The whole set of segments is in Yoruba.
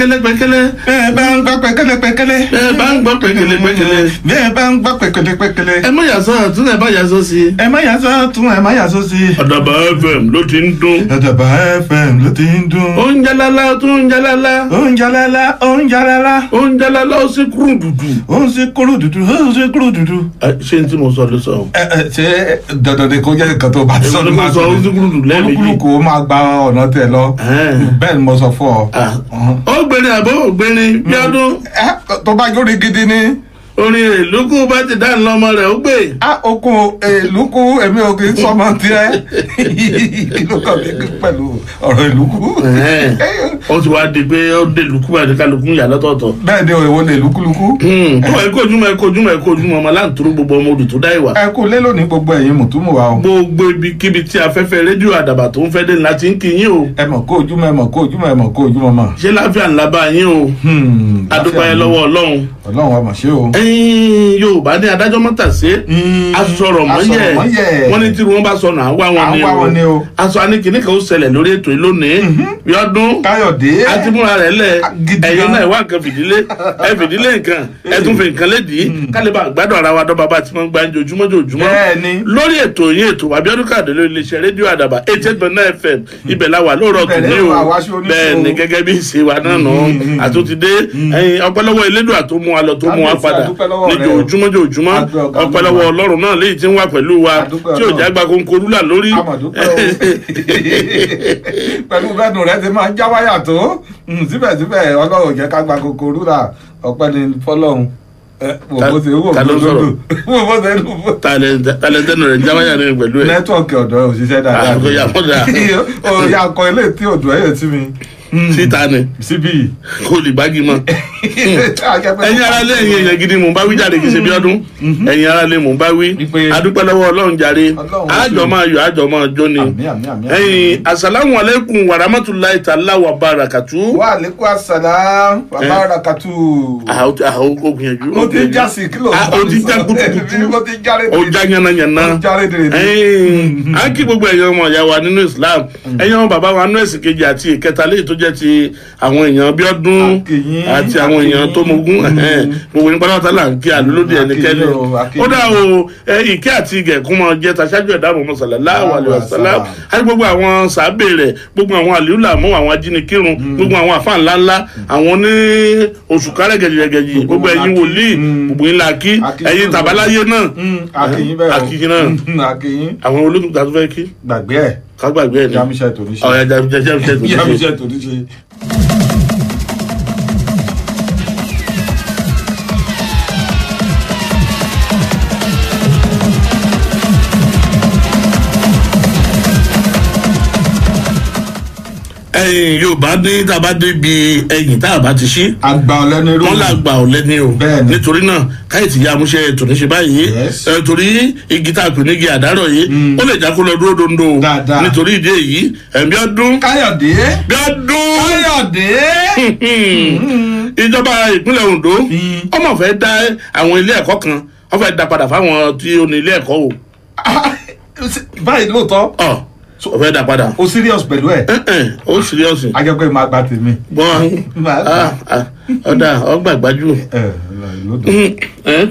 pẹ̀kẹ́lẹ́ pẹ̀kẹ́lẹ́. bẹ́ẹ̀ bá ń gbọ́ pẹ̀kẹ́lẹ́ pẹ̀kẹ́lẹ́. bẹ́ẹ̀ bá ń gbọ́ pẹ̀kẹ́lẹ́ pẹ̀kẹ́lẹ́. bẹ́ẹ̀ bá ń gbọ́ pẹ̀kẹ́lẹ́ pẹ̀kẹ́lẹ́. ẹ má yà sọ àtúnṣe ẹ má yà sọ sí. ẹ má yà sọ tún ẹ má yà sọ sí. Àdàbà FM ló ti ń dún. Àdàbà FM ló ti ń dún. ó ń jalala tó ń jalala. ó ń jalala ó ń jalala. ó ń jalala ó sì kúrò dúdú. ó ń sí kúrò dúdú ó ń sí kúrò dúdú. ṣé n tí mo sọ ló sọ. ṣé dandan ni kò jẹ́ nǹkan tó bá sọ ló máa sọ ó sì kúrò dúdú lẹ́ẹ̀mejì. olúkúlùkù ó máa gba ọ̀nà tẹ̀ lọ. bẹ́ẹ̀ ni mo sọ fún ọ. ó gbẹ̀rẹ̀ àbọ̀ ògbẹ̀rin bí ọdún. tó bá jórí gidi ni. orin èlùkù bá ti dá ńlọ ọmọ rẹ̀ ó gbé. okun èlùkù èmi ò kì í sọmọ tiẹ̀ kí ló kàn mí pẹ̀lú ọ̀rọ̀ èlùkù. ó ti wá di pé ó dé lùkù bá di kálukú yà lọ́tọ̀ọ̀tọ̀. bẹ́ẹ̀ ni òwò lè lùkúlùkù. ẹ kó ojúmọ́ ọmọ láǹtúrú gbogbo ọmọ odò tó dá ìwà. ẹ kó lé lónìí gbogbo ẹ̀yin mùtúmù wa o. gbogbo ibikíbi tí afẹ́fẹ́ rédíò àdàbà tó ń fẹ́ dé ńlá ti ń kí yín o. ẹ mọ̀ kó ojúmọ́ ẹ mọ̀ kó ojúmọ́ ẹ mọ̀ kó ojúmọ́ mọ̀. ṣé láfíà ńlá bá yín o. adúpẹ́ lọ́wọ́ ọlọ́run. ọlọ́run wa mọ̀ ṣé o. Yorùbá ní adájọ́ mọ́tà sí asọ̀rọ̀ mọ́yẹ̀ wọ́n ní tí wọ́n bá sọnù àwa wọn ni o aṣọ anìkíní kan ó ṣẹlẹ̀ lórí ètò yìí lónìí Bíọ́dún Káyọ̀dé àti múra rẹ̀ lẹ̀ ẹ̀yin náà ìwà nǹkan fìdílé nǹkan ẹ tún fi nǹkan lédìí kálíbà gbádùn ara wa dọ́ba bá ti máa ń gba ojoojúmọ́ lórí ètò yìí ètò Abíọ́dún Káyọ̀dé lórí iléeṣẹ́ rédíò àdàbà 88.9 FM ibẹ̀ la wà lóòrọ̀ tòní o bẹ́ẹ̀ ni gẹ́gẹ́ bí ìṣe wa náà nù àtúntìdé ọpẹ́lọ́wọ́ elédùà tó mú wa lọ tó mú wa padà níjòjúmọ́ ọpẹ́lọ́wọ́ Ọlọ́run náà léyìí tí ń wà pẹ̀lú wa tí ò jágba kónkóró là lórí. pẹ̀lú bẹ́ẹ̀nù rẹ ti máa ń já wáyà tó síbẹ̀síbẹ̀ Ọlọ́run jẹ́ ká gba kónkóró là ọpẹ́ ni fọlọ́run. talẹ̀ntẹ́nu rẹ̀ jáwáyà ní pẹ̀lú ẹ̀. nẹ́tíwọ̀kì ọ̀dọ́ òṣìṣẹ́ dáadáa ó yà kọ ilé tí òdò ẹ̀yẹ tí mi. síta ni síbí kò lè gbági mọ. ẹ̀yin ara lé ẹ̀yin èèyàn gidi mò ń bá wí jáde kì í ṣe Bíọ́dún ẹ̀yin ara lé mò ń bá wí adúpẹ́ lọ́wọ́ Ọlọ́run jàre àjọ máa yọ àjọ máa jó ni. ẹ̀yin asalamu aleykum wa rahmatulahi ta'ala wa barakatu. wa aleykum asalaam wa barakatu. àwọn kò gbìyànjú. mo ti já sí kílò. o ti já kutukutu o já yànnàyànnà. ẹ̀yin a kí gbogbo ẹ̀yin ọmọ ìyá wa nínú Islam ẹ̀yin ọmọ bàbá wa nínú ẹ̀sìn kejì àti ìkẹta léyìí tó jẹ́ ti àwọn èèyàn Bíọ́dún àti àwọn èèyàn tó mogún gbogbo ní pátápátá là ń kí àlólódì ẹnikẹ́ni ó dá o ìkẹ́ àti ìgẹ̀kún máa jẹ́ taṣáájú ẹ̀dá Muhammad sallallahu alaihi wasallam àti gbogbo àwọn sàábè rẹ̀ gbogbo àwọn àlìúlà mọ́ àwọn ajínikírun gbogbo àwọn àfáà ńláńlá àwọn ní oṣù kárẹ̀ gẹ̀jìgẹ̀jì gbogbo ẹ̀yin wòlíì gbogbo yín la kí ẹ̀yin tàbáláyé náà àkìyìn náà àwọn olóògùn tó fẹ́ kí gbàgbé ẹ̀ ká gbàgbé ẹ̀ ní jamisẹ́ tó ní ṣe ọ̀yà jamisẹ́ tó ní ṣe. ẹ̀yin Yorùbá ní tàbá débi ẹ̀yìn tá a bá ti ṣí. àgbà ọ̀lẹ́ni rò. wọ́n là gbà ọ̀lẹ́ni o. bẹ́ẹ̀ni nítorí náà káyọ̀tì ya amúṣẹ́ tòní ṣe báyìí. torí igi tá a pè ní igi àdárọ̀ yìí ó lè já kó lọ dúró dondo. dáadáa nítorí ìdí èyí Bíọ́dún. Káyọ̀dé. Bíọ́dún. Káyọ̀dé. ìjọba ìpínlẹ̀ Ondo ọmọ fẹ́ dá àwọn ilé ẹ̀kọ́ kan wọ́n fẹ́ dá padà fáwọn tí ó ní ilé ẹ̀kọ́ o. báyìí lóòótọ́ o fẹ́ dá padà. o serious pẹ̀lú ẹ̀. o serious. ajẹ́pẹ́ máa gba tèmi. bọ́n ọ̀dà ọgbàgbájú.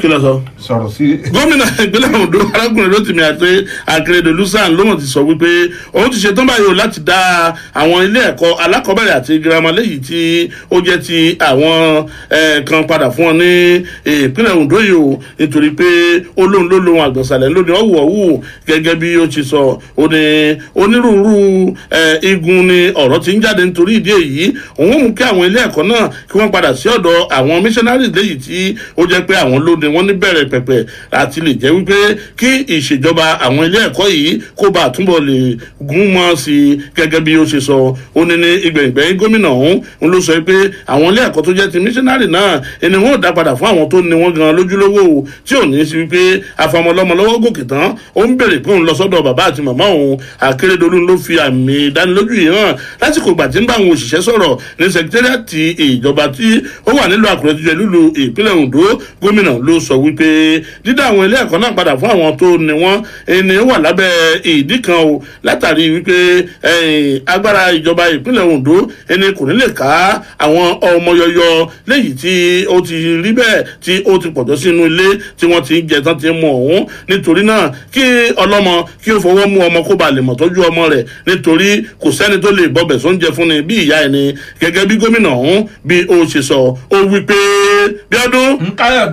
kí ló sọ. sọ̀rọ̀ sí. gómìnà ìpínlẹ̀ Ondo arákùnrin Rotimi àti Akeredolu SAN lóhùn ti sọ wípé òun ti ṣetán báyìí láti dá àwọn ilé ẹ̀kọ́ alákọ̀ọ́bẹ̀rẹ̀ àti girama léyìí tí ó jẹ́ ti àwọn kan padà fún wọn ní ìpínlẹ̀ Ondo yìí o nítorí pé olóhùn ló lohun àgbọ̀nsálẹ̀ lónìí ọ̀wọ̀ọ̀wù gẹ́gẹ́ bí ó ti sọ ó ní onírúurú igun ni ọ̀rọ̀ ti ń jáde nítorí ìdí èyí òun ó mú kí àwọn ilé ẹ̀kọ́ náà kí wọ́n padà sí ọ̀dọ̀ àwọn missionaries léyìí tí ó jẹ́ pé àwọn lóde wọn ní bẹ̀rẹ̀ pẹ̀pẹ̀ àti lè jẹ́ wípé kí ìṣèjọba àwọn ilé ẹ̀kọ́ yìí kó bá àtúbọ̀ lè gún mọ́ sí i gẹ́gẹ́ bí ó ṣe sọ ó ní ní ìgbẹ̀yìngbẹ̀yìn gómìnà ọ̀hún ló sọ pé àwọn ilé ẹ̀kọ́ tó jẹ́ ti missionary náà ẹni wọn ò dá padà fún àwọn tó ní wọn gan lójúlówó tí ò ní sí wípé afọmọlọmọ lọ́wọ́ gòkè tán ó ń béèrè pé òun lọ sọ́dọ̀ bàbá àti màmá òun Akérédolú ló fi àmì ìdánilójú yìí hàn lásìkò ìgbà tí ń bá àwọn òṣìṣẹ́ sọ̀rọ̀ ní sẹkítẹ́rìàtì ìjọba tí ó wà nílùú Àkúrẹ́ tó jẹ́ lúlu ìpínlẹ̀ ìpínlẹ̀ Ondo gómìnà ló sọ wípé dídá àwọn ilé ẹ̀kọ́ náà padà fún àwọn tó ní wọ́n ẹni wà lábẹ́ ìdí kan o látàrí wípé agbára ìjọba ìpínlẹ̀ Ondo ẹni kò ní lè ká àwọn ọmọ yọyọ léyìí tí ó ti rí bẹ́ẹ̀ tí ó ti pọ̀jọ́ sínú ilé tí wọ́n ti ń jẹ tán ti ń mu ọ̀hún nítorí náà kí ọlọ́mọ kí ó fọwọ́ mú ọmọ kó ba lè mọ̀ tọ́jú ọmọ rẹ̀ nítorí kò sẹ́ni tó lè bọ́bẹ̀ sóúnjẹ fún ni bí ìyá ẹni gẹ́gẹ́ bí gómìnà ọ̀hún bí ó ṣe sọ ó wí pé bí ọdún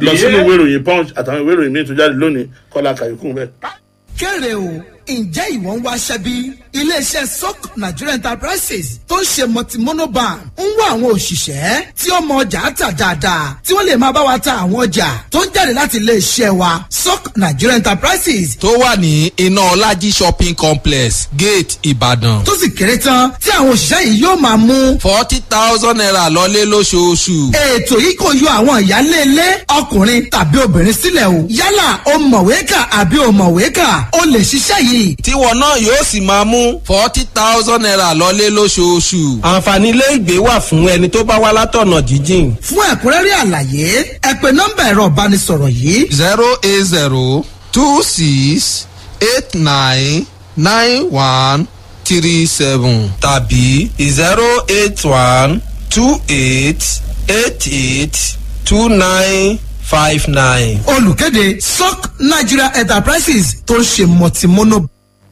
lọ sínú ìwé ìròyìn Punch àtàwọn ìwé ìròyìn míì tó jáde lónìí Kọ́lá Kàyékùn bẹ́ẹ̀. kéré o ǹjẹ́ ìwọ ń wá ṣẹ́bí iléeṣẹ́ soc Nigeria Enterprises tó ń ṣe multi-monoban ń wá àwọn òṣìṣẹ́ tí ó mọ ọjà tà dáadáa tí wọ́n lè máa bá wa ta àwọn ọjà tó ń jáde láti iléeṣẹ́ wa soc Nigeria Enterprises tó wà ní iná Ọlájí shopping complex gate Ìbàdàn tó sì kéré tán tí àwọn òṣìṣẹ́ yìí yóò máa mú 40,000 naira lọ́lé lóṣooṣù. ètò yìí kò yọ àwọn ìyálé ilé ọkùnrin tàbí obìnrin sílẹ̀ o yálà o mọ̀wé kà àbí o mọ̀wé kà o lè ṣiṣẹ́ yìí tíwọ náà yóò sì máa mú 40,000 naira lọ́lé lóṣooṣù. àǹfààní ilé ìgbé wà fún ẹni tó bá wá látọ̀nà jíjìn. fún ẹ̀kúnrẹ́rẹ́ àlàyé ẹ pè nọ́mbà ẹ̀rọ ìbánisọ̀rọ̀ yìí 08026899137 tàbí 08128882959. olùkéde soc Nigeria Enterprises tó ń ṣe multi-mono.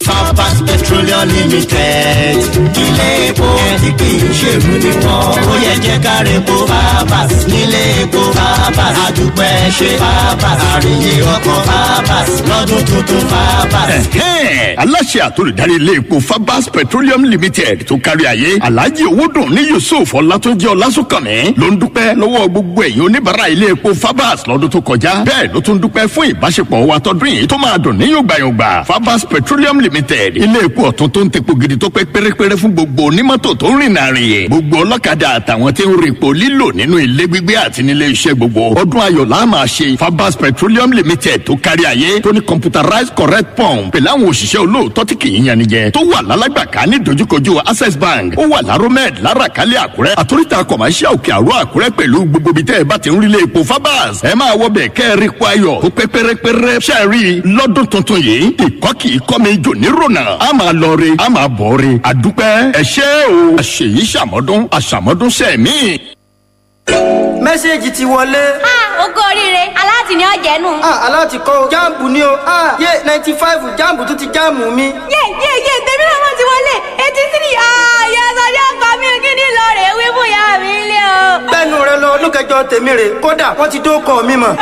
Fabas Petroleum Limited ilé epo ìpín ìṣèlú ni wọ́n ó yẹ jẹ́ káre epo Fabas nílé epo Fabas àdúpẹ́ ṣe Fabas àríyé ọkọ̀ Fabas lọ́dún tuntun Fabas. aláṣẹ àtolùdarí ilé epo Fabas Petroleum Limited tó kárí ayé Alhaji Owódùn ní Yusuf Ọlátúnjí Ọlásùnkànmí ló ń dúpẹ́ lọ́wọ́ gbogbo ẹ̀yin oníbàárà ilé epo Fabas lọ́dún tó kọjá bẹ́ẹ̀ ló tún dúpẹ́ fún ìbáṣepọ̀ wa tọdún yìí tó máa dùn ní yògbàyògbà. Fabas Petroleum Limited ilé epo ọ̀tún tó ń tepo gidi tó pé pérépéré fún gbogbo onímọ́tò tó ń rìn nàrìn gbogbo ọlọ́kadà àtàwọn tí ń rin epo lílò nínú ilé gbígbé àti nílé iṣẹ́ gbogbo. ọdún ayọ̀ la máa ṣe. Fabas Petroleum Limited tó kárí ayé tó ní computerized correct pump pẹ̀lú àwọn òṣìṣẹ́ olóòótọ́ tí kì í yanijẹ tó wà lálágbàká ní dojúkojú Access Bank ó wà lárómẹ́d lárakálẹ̀ Àkúrẹ́ àtúrítà commercial òkè àrò Àkúrẹ́ pẹ̀lú gbogbo ibi tẹ́ ẹ bá ti ń rí ilé epo Fabas ẹ máa wọ bẹ̀ kẹ́ ẹ rí epo ayọ̀ tó pé pérépéré ṣẹ́ẹ̀rí lọ́dún tuntun yìí ìkọ́ kì í kọ́ mi jò ní rònà a máa lọ re a máa bọ̀ re àdúpẹ́ ẹ ṣé o àṣèyí ṣàmọ́dún àṣàmọ́dún sẹ́ẹ̀mí. mẹ́sẹ̀gì ti wọlé. ogún oríire aláàtì ni ọ̀jẹ̀ nù. aláàtì kọ́ jáàmù ni o yé 95 jáàmù tó ti jáàmù mi. yé tèmi náà wọ́n ti wọlé 83 yẹ́sọ̀ yóò pa mí kí ni lọ rè wí fún ìyá mi ilé o. bẹ́ẹ̀nu rẹ lọ ọdún kẹjọ tèmi rè kódà wọ́n ti dókọ̀ mi mọ̀.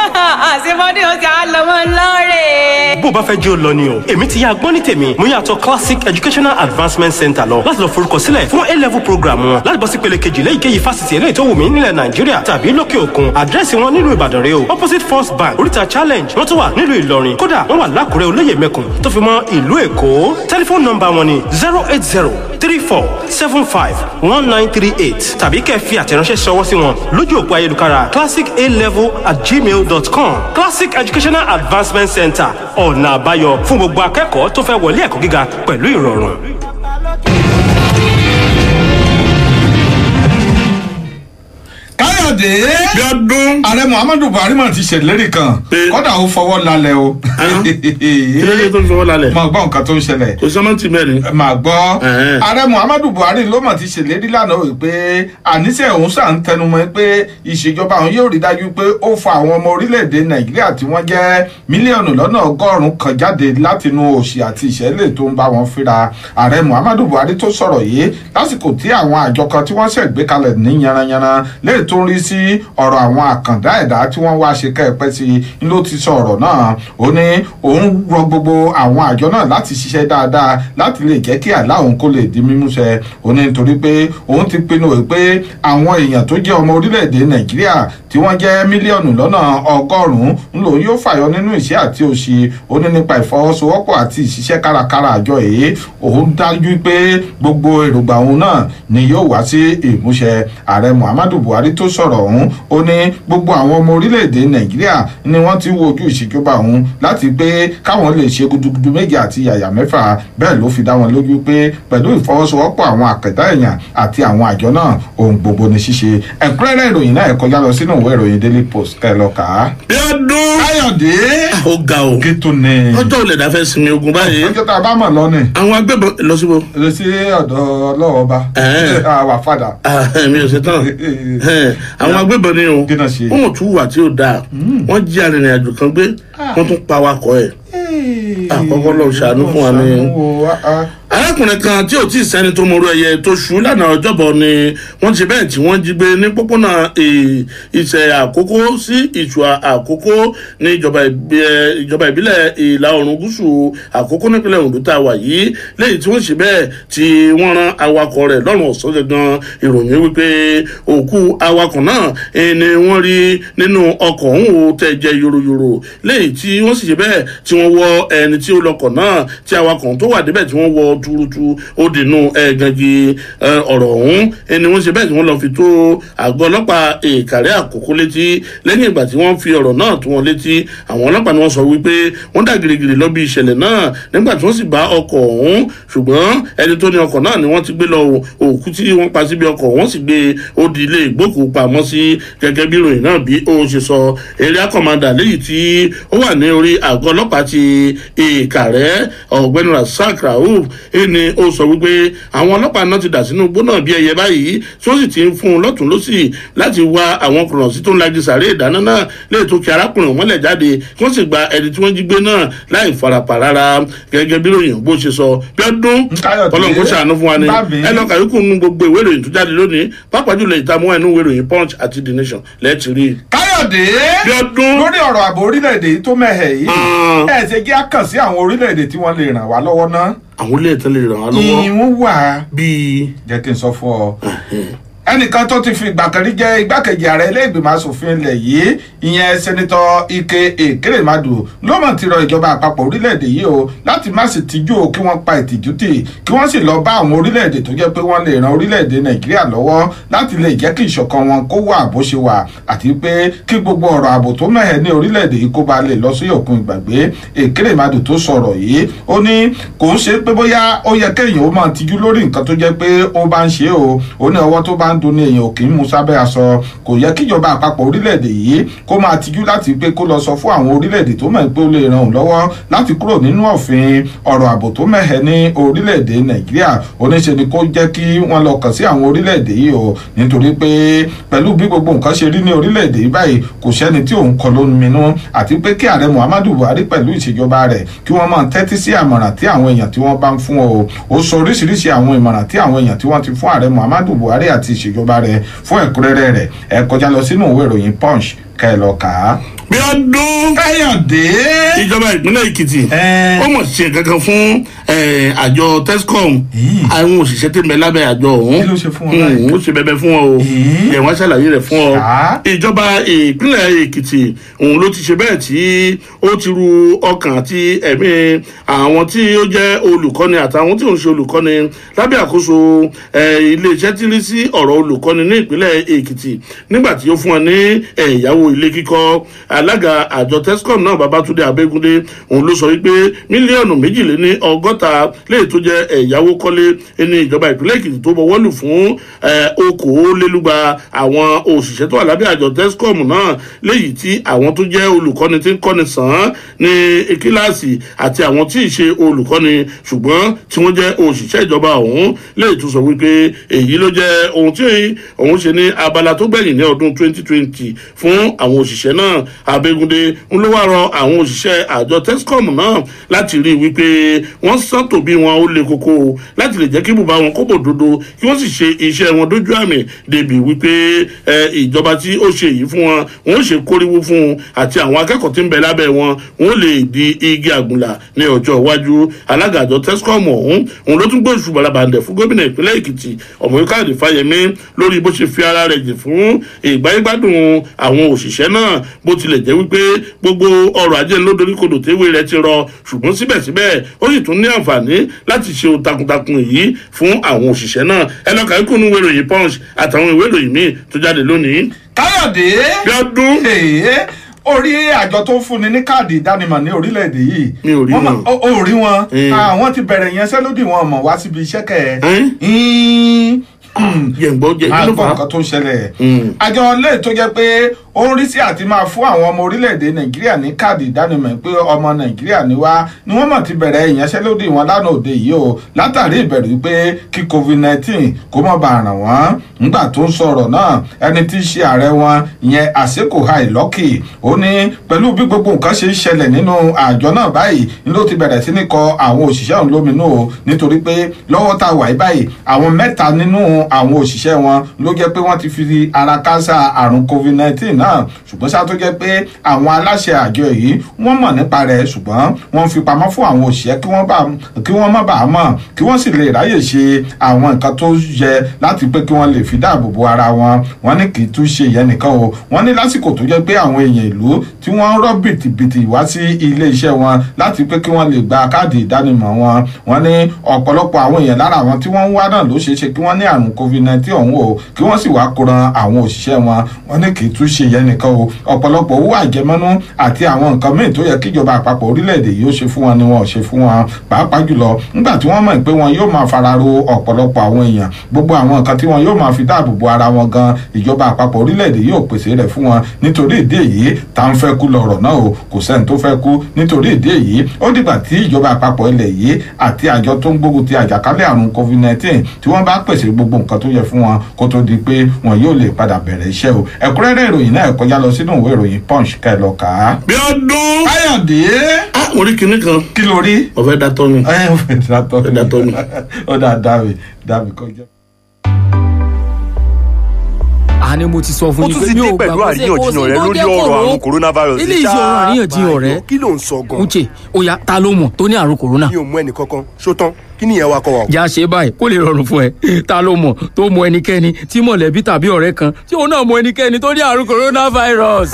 àṣemọ́dé o ti á lọ mọ́ lọ́rẹ̀. bó o bá fẹ́ jẹ́ o lọ ni o èmi ti yá gbọ́n ní tèmi mo yàtọ̀ Classic Educational Advancement Center lọ láti lọ forúkọ sílẹ̀ fún A-level program wọn láti bọ́ sí pele kejì léyìíkéyìí fásitì eléyìí tó wù mí nílẹ̀ Nàìjíríà tàbí lókè òkun. àdírẹ́sì wọn nílùú Ìbàdàn rẹ o opposite First Bank oríta challenge wọ́n tún wà nílùú Ìlọrin kódà wọ́n wà lákùrẹ́ olóyè mẹ́kùn tó fi mọ́ ìlú Èkó. tẹlifóònù nọ́mbà wọn ni 08034751938 tàbí kẹ́ fi àtẹ̀ránṣẹ́ ṣọwọ́ sí wọn lójú òpó ayélujára classicalevel@gmail.com. Classic Educational Advancement Center ọ̀nà àbáyọ fún gbogbo akẹ́kọ̀ọ́ tó fẹ́ wọlé ẹ̀kọ́ gíga pẹ̀lú ìrọ̀rùn. Káyọ̀dé bí ọdún ààrẹ Muhammadu Buhari mà ti ṣèlérí kan kódà ó fọwọ́ lálẹ́ o. kí ló dé tó ń fọwọ́ lálẹ́. mo gbọ́ nǹkan tó ń ṣẹlẹ̀. kò sọ́mọ́ntì mẹ́rin. mà gbọ́ ààrẹ Muhammadu Buhari ló mà ti ṣèlérí lánàá wípé àníṣe òun ṣà ń tẹnumọ́ pé ìṣèjọba òun yóò rí dájú pé ó fa àwọn ọmọ orílẹ̀-èdè Nàìjíríà tí wọ́n jẹ́ mílíọ̀nù lọ́nà ọgọ́rùn-ún kan jáde látinú òṣì àti ìṣẹ́lẹ̀ tó ń bá wọn fínra. ààrẹ Muhammadu Buhari tó sọ̀rọ̀ yìí lásìkò tí àwọn àjọ kan tí wọ́n ṣẹ̀ gbé kalẹ̀ ní yanranyanran lè tó ń rí sí ọ̀rọ̀ àwọn àkàndá ẹ̀dá tí wọ́n wá ṣe kẹ́ẹ̀pẹ́ sí i ló ti sọ ọ̀rọ̀ náà. ó ní òun rọ gbogbo àwọn àjọ náà láti ṣiṣẹ́ dáadáa láti lè jẹ́ kí àlá òun kó lè di mímúṣẹ. ó ní nítorí pé òun ti pinnu pé àwọn èèyàn tó jẹ́ ọmọ orílẹ̀-èdè Nàìjíríà tí wọ́n jẹ́ mílíọ̀nù lọ́nà ọgọ́rùn-ún lòun yóò fàyọ nínú ìṣẹ́ àti òṣì. ó ní nípa ìfọwọ́sowọ́pọ̀ àti ìṣiṣẹ́ kárakára àjọ èyí òun dájú pé gbogbo èròǹgbà òun náà ni yóò wá sí ìmúṣẹ. ààrẹ Muhammadu Buhari tó sọ̀rọ̀ sọ̀rọ̀ ọ̀hún ó ní gbogbo àwọn ọmọ orílẹ̀-èdè nàìjíríà ni wọ́n ti ń wojú ìṣèjọba ọ̀hún láti pé káwọn lè ṣe gudugudu méjì àti yàyà mẹ́fà bẹ́ẹ̀ ló fi dá wọn lójú pé pẹ̀lú ìfọwọ́sowọ́pọ̀ àwọn àkẹ́dá èèyàn àti àwọn àjọ náà ohun gbogbo ní ṣíṣe ẹ̀kúnrẹ́rẹ́ ìròyìn náà ẹ kọjá lọ sínú ìwé ìròyìn daily post kẹ́ lọ kà á. Bíọ́dún káyọ̀dé ó ga o kí tó ní. ọjọ́ olè dáfẹ́ sinmi ogun báyìí. ọjọ́ tá a bá mọ̀ lọ ni. àwọn agbébọn lọ síbo. lọ sí ọ̀dọ̀ ọlọ́wọ́ ọba àwà fàdà. mi ò ṣe tán àwọn agbébọn ni o Dínà ṣe. wọn ò tún wà tí ó dáa wọn jí arìnrìn àjò kan gbé wọn tún pa awakọ̀ ẹ̀ àkọ́kọ́ lọ ṣàánú fún wa ní. arákùnrin kan tí ò tí ì sẹ́ni tó mọ̀rọ̀ ẹ̀yẹ tó ṣú lánàá ọjọ́bọ̀ ni wọ́n ti bẹ́ẹ̀ tí wọ́n jí gbé ní pópónà ìṣẹ̀ àkókò sí ìṣù àkókò ní ìjọba ìbílẹ̀ ìlà oòrùn gúúsù àkókò nípínlẹ̀ Ondo tá a wà yìí lẹ́yìn tí wọ́n ṣe bẹ́ẹ̀ tí wọ́n rán awakọ̀ rẹ̀ lọ́rùn ọ̀sán gangan ìròyìn wípé òkú awakọ̀ náà ni wọ́n rí nínú ọkọ̀ ọ̀hún tẹ̀ jẹ́ yòròyòrò lẹ́yìn tí wọ́n sì ṣe bẹ́ẹ̀ tí wọ́n wọ ẹni tí ó lọkọ̀ náà tí awakọ̀ tó wà débẹ̀ tí wọ́n wọ tuurutu ó dènà ẹ̀gànjì ọ̀rọ̀ ọ̀hún ẹni wọ́n ṣe bẹ́ẹ̀ tí wọ́n lọ fi tó àgọ́ ọlọ́pàá Ìkàrẹ́ Àkókò létí lẹ́yìn ìgbà tí wọ́n fi ọ̀rọ̀ náà tó wọn létí àwọn ọlọ́pàá ni wọ́n sọ wípé wọ́n dà gírígírí lọ bí ìṣẹ̀lẹ̀ náà nígbà tí wọ́n sì bá ọkọ̀ ọ̀hún ṣùgbọ́n ẹni tó ní ọkọ̀ náà ni wọ́n ti gbé lọ òkú tí wọ́n pa síbi ọkọ̀ wọ́n sì gbé ó di ilé ìgbókùúpamọ́ sí gẹ́gẹ́ bí ìròyìn náà bí ó ṣe sọ area commander léyìí tí ó wà ní orí àgọ́ ọlọ́pàá ti Ìkàrẹ́ ọ̀gbẹ́ni Rasaq Rauf ni ó sọ wípé àwọn ọlọ́pàá náà ti dà sínú igbó náà bí ẹyẹ báyìí tí wọ́n sì ti ń fún un lọ́tún lọ́sì láti wá àwọn kùrọ̀sí tó ń lagi sàárè ìdáná náà lè tó kí arákùnrin mọ́lẹ̀ jáde kí wọ́n sì gba ẹni tí wọ́n jí gbé náà láì farapa rárá gẹ́gẹ́ bí ròyìn bó ṣe sọ Bíọ́dún Ọlọ́run kó ṣàánú fún wa ni ẹ lọ kàyókù nínú gbogbo ìwé ìròyìn tó jáde lónìí pàápàá jùlọ ìtàmú ẹnu ìwé ìròyìn Punch àti The Nation lẹ́ẹ̀tì rí. káyọ̀dé Bíọ́dún lórí ọ̀rọ̀ ààbò orílẹ̀-èdè tó mẹ́hẹ̀ yìí ẹ̀ ṣe kí á kàn sí àwọn orílẹ̀-èdè tí wọ́n lè ràn wá lọ́wọ́ ná. àwọn ilé ìtàn lè ràn wá lọ́wọ́. ìwọ̀n wà bíi. jẹ́ kí n sọ fún ọ. ẹnìkan tó ti fi ìgbà kan rí jẹ́ igbákejì ààrẹ ilé ìgbìmọ̀ asòfin ilẹ̀ yìí ìyẹn sẹ́nitọ́ Ike Ekéremadu ló mọ̀ ti rọ ìjọba àpapọ̀ orílẹ̀-èdè yìí o láti má sì tijú o kí wọ́n pa ìtìjú tì kí wọ́n sì lọ bá àwọn orílẹ̀-èdè tó jẹ́ pé wọ́n lè ran orílẹ̀-èdè Nàìjíríà lọ́wọ́ láti lè jẹ́ kí ìṣọ̀kan wọn kó wà bó ṣe wà àti pé kí gbogbo ọ̀rọ̀ ààbò tó mẹ́hẹ̀ ní orílẹ̀-èdè yìí kó ba lè lọ sí òkun ìgbàgbé. Ekéremadu tó sọ̀rọ̀ yìí ó ní kò ń ṣe pé bóyá ó yẹ kéèyàn ó máa tijú lórí nǹkan tó jẹ́ pé ó bá ń ṣe o ó ní ọwọ́ tó bá ń dun ní èèyàn ò kì í mú sábẹ́ aṣọ kò yẹ kíjọba àpapọ̀ orílẹ̀-èdè yìí kó máa tijú láti pé kó lọ sọ fún àwọn orílẹ̀-èdè tó mọ̀ pé ó lè ràn òun lọ́wọ́ láti kúrò nínú òfin ọ̀rọ̀ ààbò tó mẹ́hẹ̀ ní orílẹ̀-èdè Nàìjíríà oníṣe ni kó jẹ́ kí wọ́n lọ kàn sí àwọn orílẹ̀-èdè yìí o nítorí pé pẹ̀lú bí gbogbo nǹkan ṣe rí ní orílẹ̀-èdè yìí báyìí kò sẹ́ni tí òun kọ lóminú àti pé kí ààrẹ Muhammadu Buhari pẹ̀lú ìṣèjọba rẹ̀ kí wọ́n máa tẹ́tí sí àmọ̀ràn tí àwọn èèyàn tí wọ́n bá ń fún o ó sọ oríṣiríṣi àwọn ìmọ̀ràn tí àwọn èèyàn tí wọ́n ti fún ààrẹ Muhammadu Buhari àti ìṣèjọba rẹ̀ fún ẹ̀kúnrẹ́rẹ́ rẹ̀ ẹ kọjá lọ sínú ìwé ìròyìn Punch kẹ́ ẹ lọ kà á. Bíọ́dún káyọ̀dé ìjọba ìpínlẹ̀ Èkìtì ó mọ̀ ṣe kankan fún àjọ Tescom àwọn òṣìṣẹ́ tí ń bẹ lábẹ́ àjọ ọ̀hún ó ṣe bẹ̀bẹ̀ fún ọ o ẹ̀wọ̀n ṣàlàyé rẹ̀ fún ọ ìjọba ìpínlẹ̀ Èkìtì òun ló ti ṣe bẹ́ẹ̀ tí ó ti ru ọkàn àti ẹ̀mí àwọn tí ó jẹ́ olùkọ́ni àtàwọn tí ò ń ṣe olùkọ́ni lábẹ́ àkóso iléeṣẹ́ tí ń rí sí ọ̀rọ̀ olùkọ́ni ní ìpínlẹ̀ Èkìtì nígbà tí ó fún ọ ní ẹ̀yáwó ilé kíkọ́ alága àjọ Tescom náà Babátúndé Abẹ́gúndé òun ló sọ wípé mílíọ̀nù 260 léè tó jẹ́ ẹ̀yáwó kọ́lé ní ìjọba ìpínlẹ̀ Èkìtì tó bọwọ́ lù fún okòólélúgba àwọn òṣìṣẹ́ tó wà lábẹ́ àjọ Tescom náà léyìí tí àwọn tó jẹ́ olùkọ́ni tí ń kọ́ni sàn án ní kíláàsì àti àwọn tí ì ṣe olùkọ́ni ṣùgbọ́n tí wọ́n jẹ́ òṣìṣẹ́ ìjọba ọ̀hún léyìí tó sọ wípé èyí ló jẹ́ ohun tí òun ṣe ní abala tó gbẹ̀yìn ní ọdún 2020 fún àwọn òṣìṣẹ́ náà Abẹ́gúndé ń ló wá rọ àwọn òṣìṣẹ́ àjọ Tescom náà láti rí wípé wọ́n sọ́tò bí wọn ó le koko láti lè jẹ́ kí bùbá wọn kó bò dodo kí wọ́n sì ṣe iṣẹ́ wọn dójú àmì débi wípé ìjọba tí ó ṣe èyí fún wọn wọn ó ṣe kóríwó fún un àti àwọn akẹ́kọ̀ọ́ tí ń bẹ lábẹ́ wọn wọn ó lè di igi àgùnlà ní ọjọ́ iwájú alága àjọ Tescom ọ̀hún òun ló tún gbé oṣù bàràbàǹdẹ̀ fún gómìnà ìpínlẹ̀ Èkìtì Ọ̀mọ̀wé Káyọ̀dé Fáyẹmí lórí bó ṣe fi ara rẹ̀ jì fún ìgbáyégbádùn àwọn òṣìṣẹ́ náà bó tilẹ̀ jẹ́ wípé gbogbo ọrọ̀ ajé ńlódoríkodò téwé rẹ̀ ti rọ ṣùgbọ́n síbẹ̀síbẹ̀ ó sì tún ní àǹfààní láti ṣe ohun takuntakun èyí fún àwọn òṣìṣẹ́ náà ẹ lọ́ka ikú nínú ìwé ìròyìn Punch àtàwọn ìwé ìròyìn míì tó jáde lónìí. káyọ̀dé bí ọdún. orí àjọ tó ń fúnni ní káàdì ìdánimọ̀ ní orílẹ̀-èdè yìí. mi ò rí wọn. ó rí wọn. àwọn ti bẹ̀rẹ̀ ìyanṣẹ́lódì wọn mọ̀ wá síbi iṣẹ́ kẹ̀ yẹ̀ǹgbọ́ jẹ́ kí ló fà á. nǹkan tó ń ṣẹlẹ̀. àjọ lè tó jẹ́ pé ó ń rí sí àti máa fún àwọn ọmọ orílẹ̀-èdè nàìjíríà ní káàdì ìdánimọ̀ pé ọmọ nàìjíríà ni wá ni wọ́n mọ̀ ti bẹ̀rẹ̀ ìyanṣẹ́lódì wọn lánàá òde yìí o látàrí ìbẹ̀rù pé kí covid-19 kó má bàa ràn wọ́n. nígbà tó ń sọ̀rọ̀ náà ẹni tí í ṣe ààrẹ wọn ìyẹn àsìkò àìlọ́kì ó ní pẹ̀lú bí gbogbo nǹkan ṣe ń ṣẹlẹ̀ nínú àjọ náà báyìí ni ló ti bẹ̀rẹ̀ sí ní kọ àwọn òṣìṣẹ́ òun lóminú o nítorí pé lọ́wọ́ tá a wà báyìí àwọn mẹ́ta nínú àwọn òṣìṣẹ́ wọn ló jẹ́ pé wọ́n ti fi ara kásá àrùn covid-19 náà ṣùgbọ́n ṣá tó jẹ́ pé àwọn aláṣẹ àjọ yìí wọ́n mọ̀ nípa rẹ̀ ṣùgbọ́n wọ́n fi pamọ́ fún àwọn òṣìṣẹ́ kí wọ́n má bàa mọ̀ kí wọ́n sì lè ráyè ṣe àwọn nǹkan tó yẹ láti pé kí wọ́n lè fi dáàbò bo ara wọn wọ́n ní kì í tún ṣe ìyẹn nìkan o wọ́n ní lásìkò tó jẹ́ pé àwọn èèyàn ìlú tí wọ́n rọ́ bìtìbìtì wá sí ilé iṣẹ́ wọn láti pé kí wọ́n lè gba káàdì ìdánimọ̀ wọn wọ́n ní ọ̀pọ̀lọpọ̀ àwọn èèyàn lára àwọn tí wọ́n ń wá náà ló ṣeé ṣe kí wọ́n ní àrùn covid-19 ọ̀hún o kí wọ́n sì wá kóran àwọn òṣìṣẹ́ wọn wọ́n ní kì í tún ṣe ìyẹn nìkan o ọ̀pọ̀lọpọ̀ owó àjẹmọ́nú àti àwọn nǹkan míì tó yẹ kíjọba àpapọ̀ orílẹ̀-èdè yìí ó ṣe fún wọn ni wọn ò ṣe fún wọn pàápàá jùlọ nígbà tí wọ́n mọ̀ pé wọn yóò máa fararo ọ̀pọ̀lọpọ̀ àwọn èèyàn gbogbo àwọn nǹkan tí wọn yóò máa fi dáàbò bo ara wọn gan ìjọba àpapọ̀ orílẹ̀-èdè yìí ò pèsè rẹ̀ fún wọn nítorí ìdí èyí tá ń fẹ́ kú lọ̀rọ̀ náà o kò sẹ́ni tó fẹ́ kú nítorí ìdí èyí ó dìgbà tí ìjọba àpapọ̀ ilẹ̀ yìí àti àjọ tó ń gbógun ti àjàkálẹ̀ àrùn covid-19 tí wọ́n bá pèsè gbogbo nǹkan tó yẹ fún wọn kó tó di pé wọn yóò lè padà bẹ̀rẹ̀ iṣẹ́ o ẹ̀kúnrẹ́rẹ́ ìròyìn náà kọjá lọ sínú ìwé ìròyìn punch kẹ́ lọ kà á. bí ọdún. káyọ̀dé. mo rí kinní kan. kí ló rí. ọ̀fẹ́ datọ́ mi. ọ̀fẹ́ datọ́ mi. ó dà dábì kọjá. àní mo ti sọ fún yín pé mi ò gbà pẹ̀lú àríyànjiyàn rẹ lórí ọ̀rọ̀ àrùn coronavirus. ilé iṣẹ́ ọ̀rọ̀ àríyànjiyàn rẹ. kí ló ń sọ gan. uche oya ta ló mọ̀ tó ní àrùn corona. mi ò mú ẹnì kankan ṣó tán kí ni ìyẹn wa kọ wa. já ṣe báyìí kó lè rọrùn fún ẹ ta ló mọ̀ tó mọ̀ ẹnikẹ́ni tí mọ̀lẹ́bí tàbí ọ̀rẹ́ kan tí òun náà mọ̀ ẹnikẹ́ni tó ní àrùn coronavirus.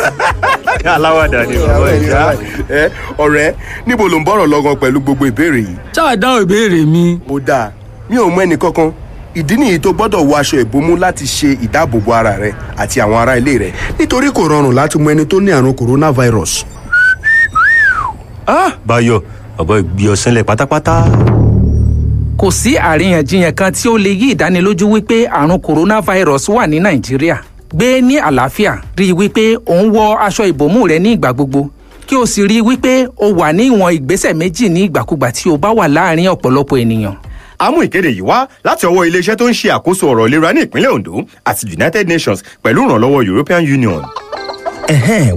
aláwàdà ni bàbá ìjà ọ̀rẹ́ níbo ló ń bọ̀rọ̀ lọ́gán pẹ̀lú gbogbo ìbéèrè yìí. ṣáà dáhùn ìbéèrè mi. mo dáa mi ò mú ẹnì kankan ìdí nìyí tó gbọ́dọ̀ wọ aṣọ ìbomú láti ṣe ìdáàbòbò ara rẹ àti àwọn ará ilé rẹ nítorí kò rọrùn láti mọ ẹni tó ní àrùn coronavirus. Báyọ̀ ọ̀bọ ìgbé ọ̀sẹ̀lẹ̀ pátápátá. kò sí àríyànjiyàn kan tí ó lè yí ìdánilójú wípé àrùn coronavirus wà ní nàìjíríà gbé ní àlàáfíà rí i wípé ò ń wọ aṣọ ìbomú rẹ ní ìgbà gbogbo kí o sì rí i wípé o wà ní ìwọ̀n ìgbésẹ̀ méjì ní ìgbàkúgbà tí o bá wà láàárín ọ̀pọ̀lọpọ̀ ènìyàn. a mú ìkéde yìí wá láti ọwọ́ iléeṣẹ́ tó ń ṣe àkóso ọ̀rọ̀ ìlera ní ìpínlẹ̀ Ondo àti United Nations pẹ̀lú ìrànlọ́wọ́ European Union.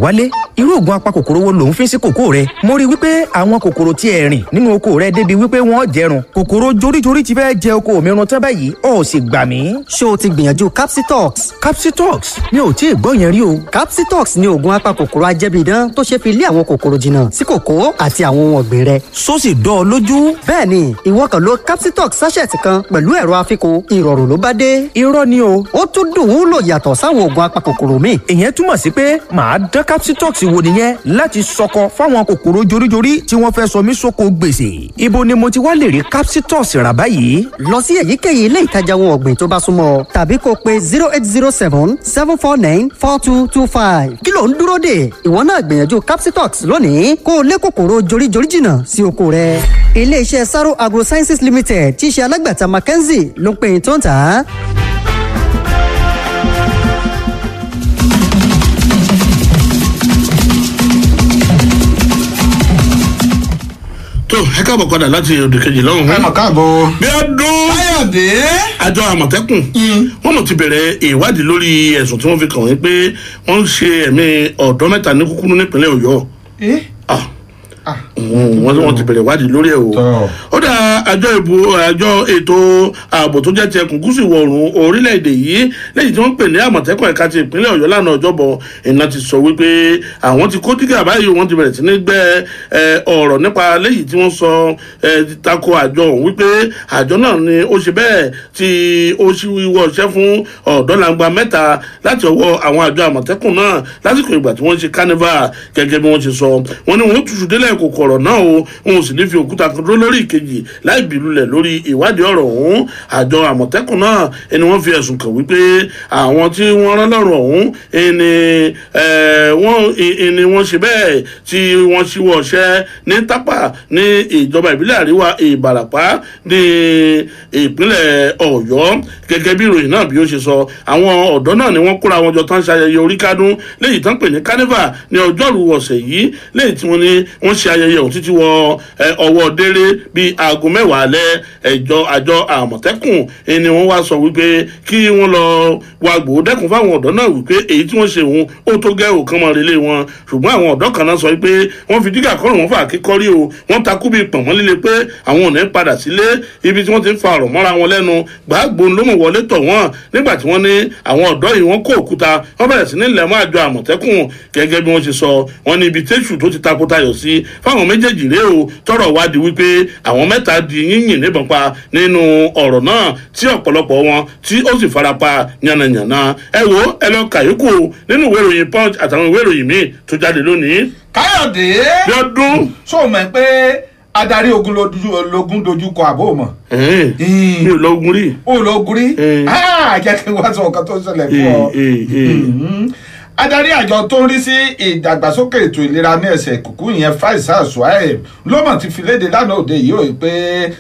Wálé irú oògùn apakòkòrò wo ló ń fi sí kòkó rẹ mo rí wípé àwọn kòkòrò tí ẹ rìn nínú oko rẹ débi wípé wọ́n jẹrun kòkòrò joríjorí ti fẹ́ jẹ oko mi run tán báyìí ó sì gbà mí. ṣé o ti gbìyànjú Capsitox. Capsitox mi ò tí ì gbọ́ yẹn rí o. Capsitox ni oògùn apakòkòrò ajẹ́bíidán tó ṣe fi lé àwọn kòkòrò jìnnà sí kòkó àti àwọn ohun ọ̀gbìn rẹ. só sì dán ọ lójú. bẹ́ẹ̀ni ìwọ kàn lo Capsitox sachet kan pẹ̀lú ẹ̀rọ afikun ìrọ̀rùn ló bá dé. irọ́ ni o. ó tún dùn ún lò yàtọ̀ sáwọn oògùn apakòkòrò míì. ìyẹn túmọ̀ sí pé màá dán Capsitox wò nìyẹn láti sọkọ fáwọn kòkòrò joríjorí tí wọ́n fẹ́ sọ mí sóko gbèsè. ibo ni mo ti wá lè rí Capsitox rà báyìí. lọ sí èyíkéyìí ilé ìtajà ohun ọ̀gbìn tó bá súnmọ́ tàbí kó pe 08077494225. kí ló ń dúró dè ìwọ náà gbìyànjú Capsitox lónìí kó o lé kòkòrò joríjorí jìnnà sí oko rẹ. ilé-iṣẹ́ Saro Agrosciences Limited tí í ṣe alágbàtà Mackenzie ló ń pè é tó ń tà á. tó ẹ káàbọ̀ padà láti òde kejì lọ́hùn-ún. ẹ mọ̀ káàbọ̀. bí ọdún. káyọ̀dé. àjọ àmọ̀tẹ́kùn. wọ́n mọ̀ ti bẹ̀rẹ̀ ìwádìí lórí ẹ̀sùn tí wọ́n fi kàn wọ́n pé wọ́n ń ṣe ẹ̀mí ọ̀dọ́ mẹ́ta ní kúkúrú nípínlẹ̀ Ọ̀yọ́. wọ́n ti bẹ̀rẹ̀ ìwádìí lórí ẹ̀ o. ó dá àjọ ètò ààbò tó jẹ́ ti ẹkùn gúúsù ìwọ̀ oòrùn orílẹ̀-èdè yìí lẹ́yìn tí wọ́n pè ní àmọ̀tẹ́kùn ẹ̀ka ti ìpínlẹ̀ Ọ̀yọ́ lánàá ọjọ́bọ̀ iná ti sọ wípé àwọn ti kó dígà báyìí wọ́n ti bẹ̀rẹ̀ sí ní gbẹ́ ọ̀rọ̀ nípa lẹ́yìn tí wọ́n sọ tako àjọ ọ̀hún wípé àjọ náà ni ó ṣe bẹ́ẹ̀ tí ó ṣíwọ́ iṣẹ́ fún ọ̀dọ́langba mẹ́ta láti ọwọ́ àwọn àjọ àmọ̀tẹ́kùn náà lásìkò ìgbà tí wọ́n ṣe carnival gẹ́gẹ́ bí wọ́n ṣe sọ wọ́n ní wọ́n túṣu délẹ̀ kòkòrò ọ̀rọ̀ náà o òun sì ní fi òkúta kan dúró lórí ìkejì láì bìlulẹ̀ lórí ìwádìí ọ̀rọ̀ ọ̀hún. àjọ àmọ̀tẹ́kùn náà ẹni wọ́n fi ẹ̀sùn kàn wípé àwọn tí wọ́n rán lọ́rùn ọ̀hún ẹni wọ́n ṣe bẹ́ẹ̀ tí wọ́n ṣíwọ́ ọṣẹ́ ní tápà ní ìjọba ìbílẹ̀ àríwá ìbàràpá ní ìpínlẹ̀ ọ̀yọ́. gẹ́gẹ́ bí ìròyìn náà bí ó ṣe sọ àwọn ọ̀dọ́ náà ni wọ́n kóra wọn jọ tán ṣayẹyẹ orí kádún léyìí tán pè ní carnival ní ọjọ́rú ọ̀sẹ̀ yìí léyìí tí wọ́n ní wọ́n ṣe ayẹyẹ ọ̀hún títí wọ ọwọ́ délé bíi aago mẹ́wàá alẹ́ àjọ àmọ̀tẹ́kùn ni wọ́n wá sọ wípé kí wọ́n lọ wá gbòódẹ́kùn fáwọn ọ̀dọ́ náà wípé èyí tí wọ́n ṣe òun ó tó gẹ́ òkan mọ́ relé wọn. ṣùgbọ́n àwọn ọ̀dọ́ kan náà sọ wípé wọ́n fi dígà kọ́rùn wọn fà kíkọ́rí o wọ́n takú bíi pọ̀nmọ́ líle pé àwọn ò ní padà sílé ibi tí wọ́n ti ń fa ọ̀rọ̀ mọ́ra wọn lẹ́nu gbàgbó ló mọ̀ wọlé tọ̀ wọ́n nígbà tí wọ́n ní àwọn ọ̀dọ́ yìí wọ́n kó òkúta wọ́n bẹ̀rẹ̀ sí ní ilẹ̀ mọ́ àjọ àmọ̀tẹ́kùn gẹ́gẹ́ bí wọ́n ṣe sọ wọ́n ní ibi tẹ́sù tó ti takò tayọ̀ sí fáwọn méjèèjì rèé o tọrọ wá di wípé àwọn mẹ́ta di yínyìn níbọn pa nínú ọ̀rọ̀ náà tí ọ̀pọ̀lọpọ̀ wọn tí ó sì farapa yànnàyànnà. ẹ wo ẹ lọ kàyókù nínú ìwé ìròyìn punch àtàwọn ìwé ìròyìn míì tó jáde lónìí. káyọ̀dé bí ọdún. sọ mọ̀ pé adarí ogun lógún dojú kọ àbó mọ̀. mi ò lọ ogun rí. o lọ ogun rí. jẹ́ kí n wá sọ nǹkan tó ṣẹlẹ̀ fún ọ. adarí àjọ tó ń rí sí ìdàgbàsókè ètò ìlera ní ẹsẹ̀ kùkú ìyẹn Faisal Suhaib ló mọ̀ ti fi léde lánàá òde yìí ó pé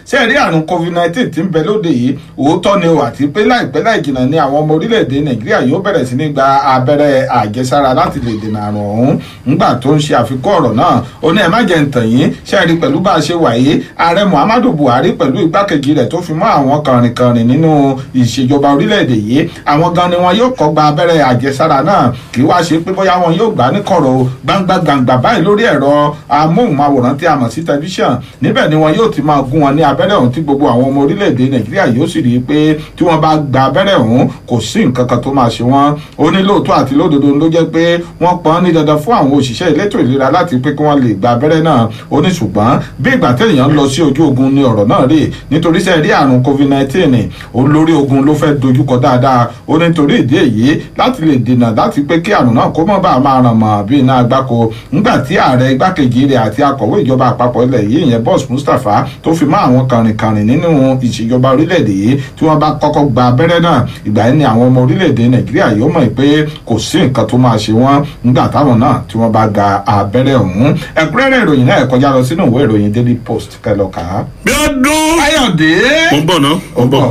sẹ́ẹ̀rí àrùn COVID-19 ti ń bẹ lóde yìí òótọ́ ni ó àti pé láìpẹ́ láì jìnnà ni àwọn ọmọ orílẹ̀-èdè Nàìjíríà yóò bẹ̀rẹ̀ sí ní gba abẹ́rẹ́ àjẹsára láti lè dènà àrùn ọ̀hún. ńgbà tó ń ṣe àfikún ọ̀rọ̀ náà ó ní ẹ má jẹ́ ntàn yín sẹ́ẹ̀rí pẹ̀lú bá a ṣe wà yìí ààrẹ Muhammadu Buhari pẹ̀lú igbákejì rẹ̀ tó fi mọ́ àwọn kànrìnkànrìn nínú ìṣèjọba orílẹ̀-èdè yìí àwọn gan ni wọn yóò kọ́ gba abẹ́rẹ́ àjẹsára náà kì wá ṣe pé bóyá wọn yóò gbà ní kọ̀rọ̀ gbangba báyìí lórí ẹ̀rọ amóhùnmáwòrán tí a mọ̀ sí tẹlifíṣàn níbẹ̀ ni wọn yóò ti máa gún wọn ní abẹ́rẹ́ ọ̀hún tí gbogbo àwọn ọmọ orílẹ̀-èdè Nàìjíríà yóò sì rí i pé tí wọ́n bá gba abẹ́rẹ́ ọ̀hún kò sí nǹkan kan tó máa ṣe wọ́n. ó ní lóòótọ́ àti lódodo ló jẹ́ pé wọ́n pọ́n ní dandan fún àwọn òṣìṣẹ́ elétò ìlera láti pé kí wọ́n lè gba abẹ́rẹ́ náà. ó ní ṣùgbọ́n bí ìgbà téèyàn ń lọ sí ojú ogun ni ọ̀rọ̀ náà rè nítorí sẹ́ẹ̀rí àrùn COVID-19 olórí ogun ló fẹ́ dojúkọ dáadáa. ó ní torí ìdí èyí láti lè dènà láti pé kí àrùn náà kó mọ́ bá a máa ràn mọ́ bí iná agbáko ńgbà tí ààrẹ igbákejì rẹ̀ àti akọ̀wé ìjọba àpapọ̀ ilẹ̀ yìí ìyẹn Boss Mustapha tó fi mọ́ àwọn kànrìnkànrìn nínú ìṣèjọba orílẹ̀-èdè yìí tí wọ́n bá kọ́kọ́ gba abẹ́rẹ́ náà ìgbà yẹn ni àwọn ọmọ orílẹ̀-èdè Nàìjíríà yóò mọ̀ pé kò sí nǹkan tó máa ṣe wọ́n ńgbà táwọn náà tí wọ́n bá gba abẹ́rẹ́ ọ̀hún. ẹ̀kúnrẹ́rẹ́ ìròyìn náà kọjá lọ sínú ìwé ìròyìn Daily Post kẹlọ́ka. bí ọdún. Káyọ̀dé. mo ń bọ̀ ná. ó bọ̀.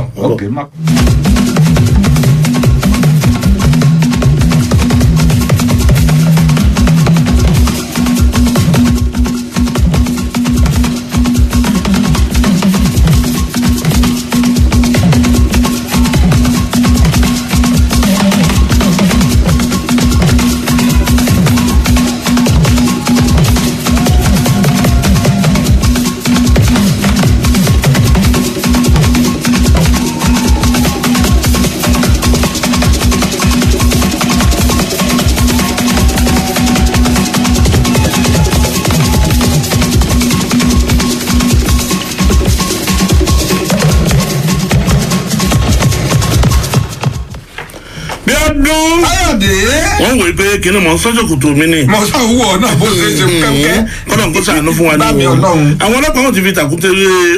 wọ́n wò pé kíni mọ̀ ń sọ́jọ́ kùtù mi ni. mo sọ wúwo náà bó ṣe ṣe kẹ́kẹ́. kọ́nà kó sàánú fún wa ní o. àwọn ọlọ́pàá wọn ti fi tàkúté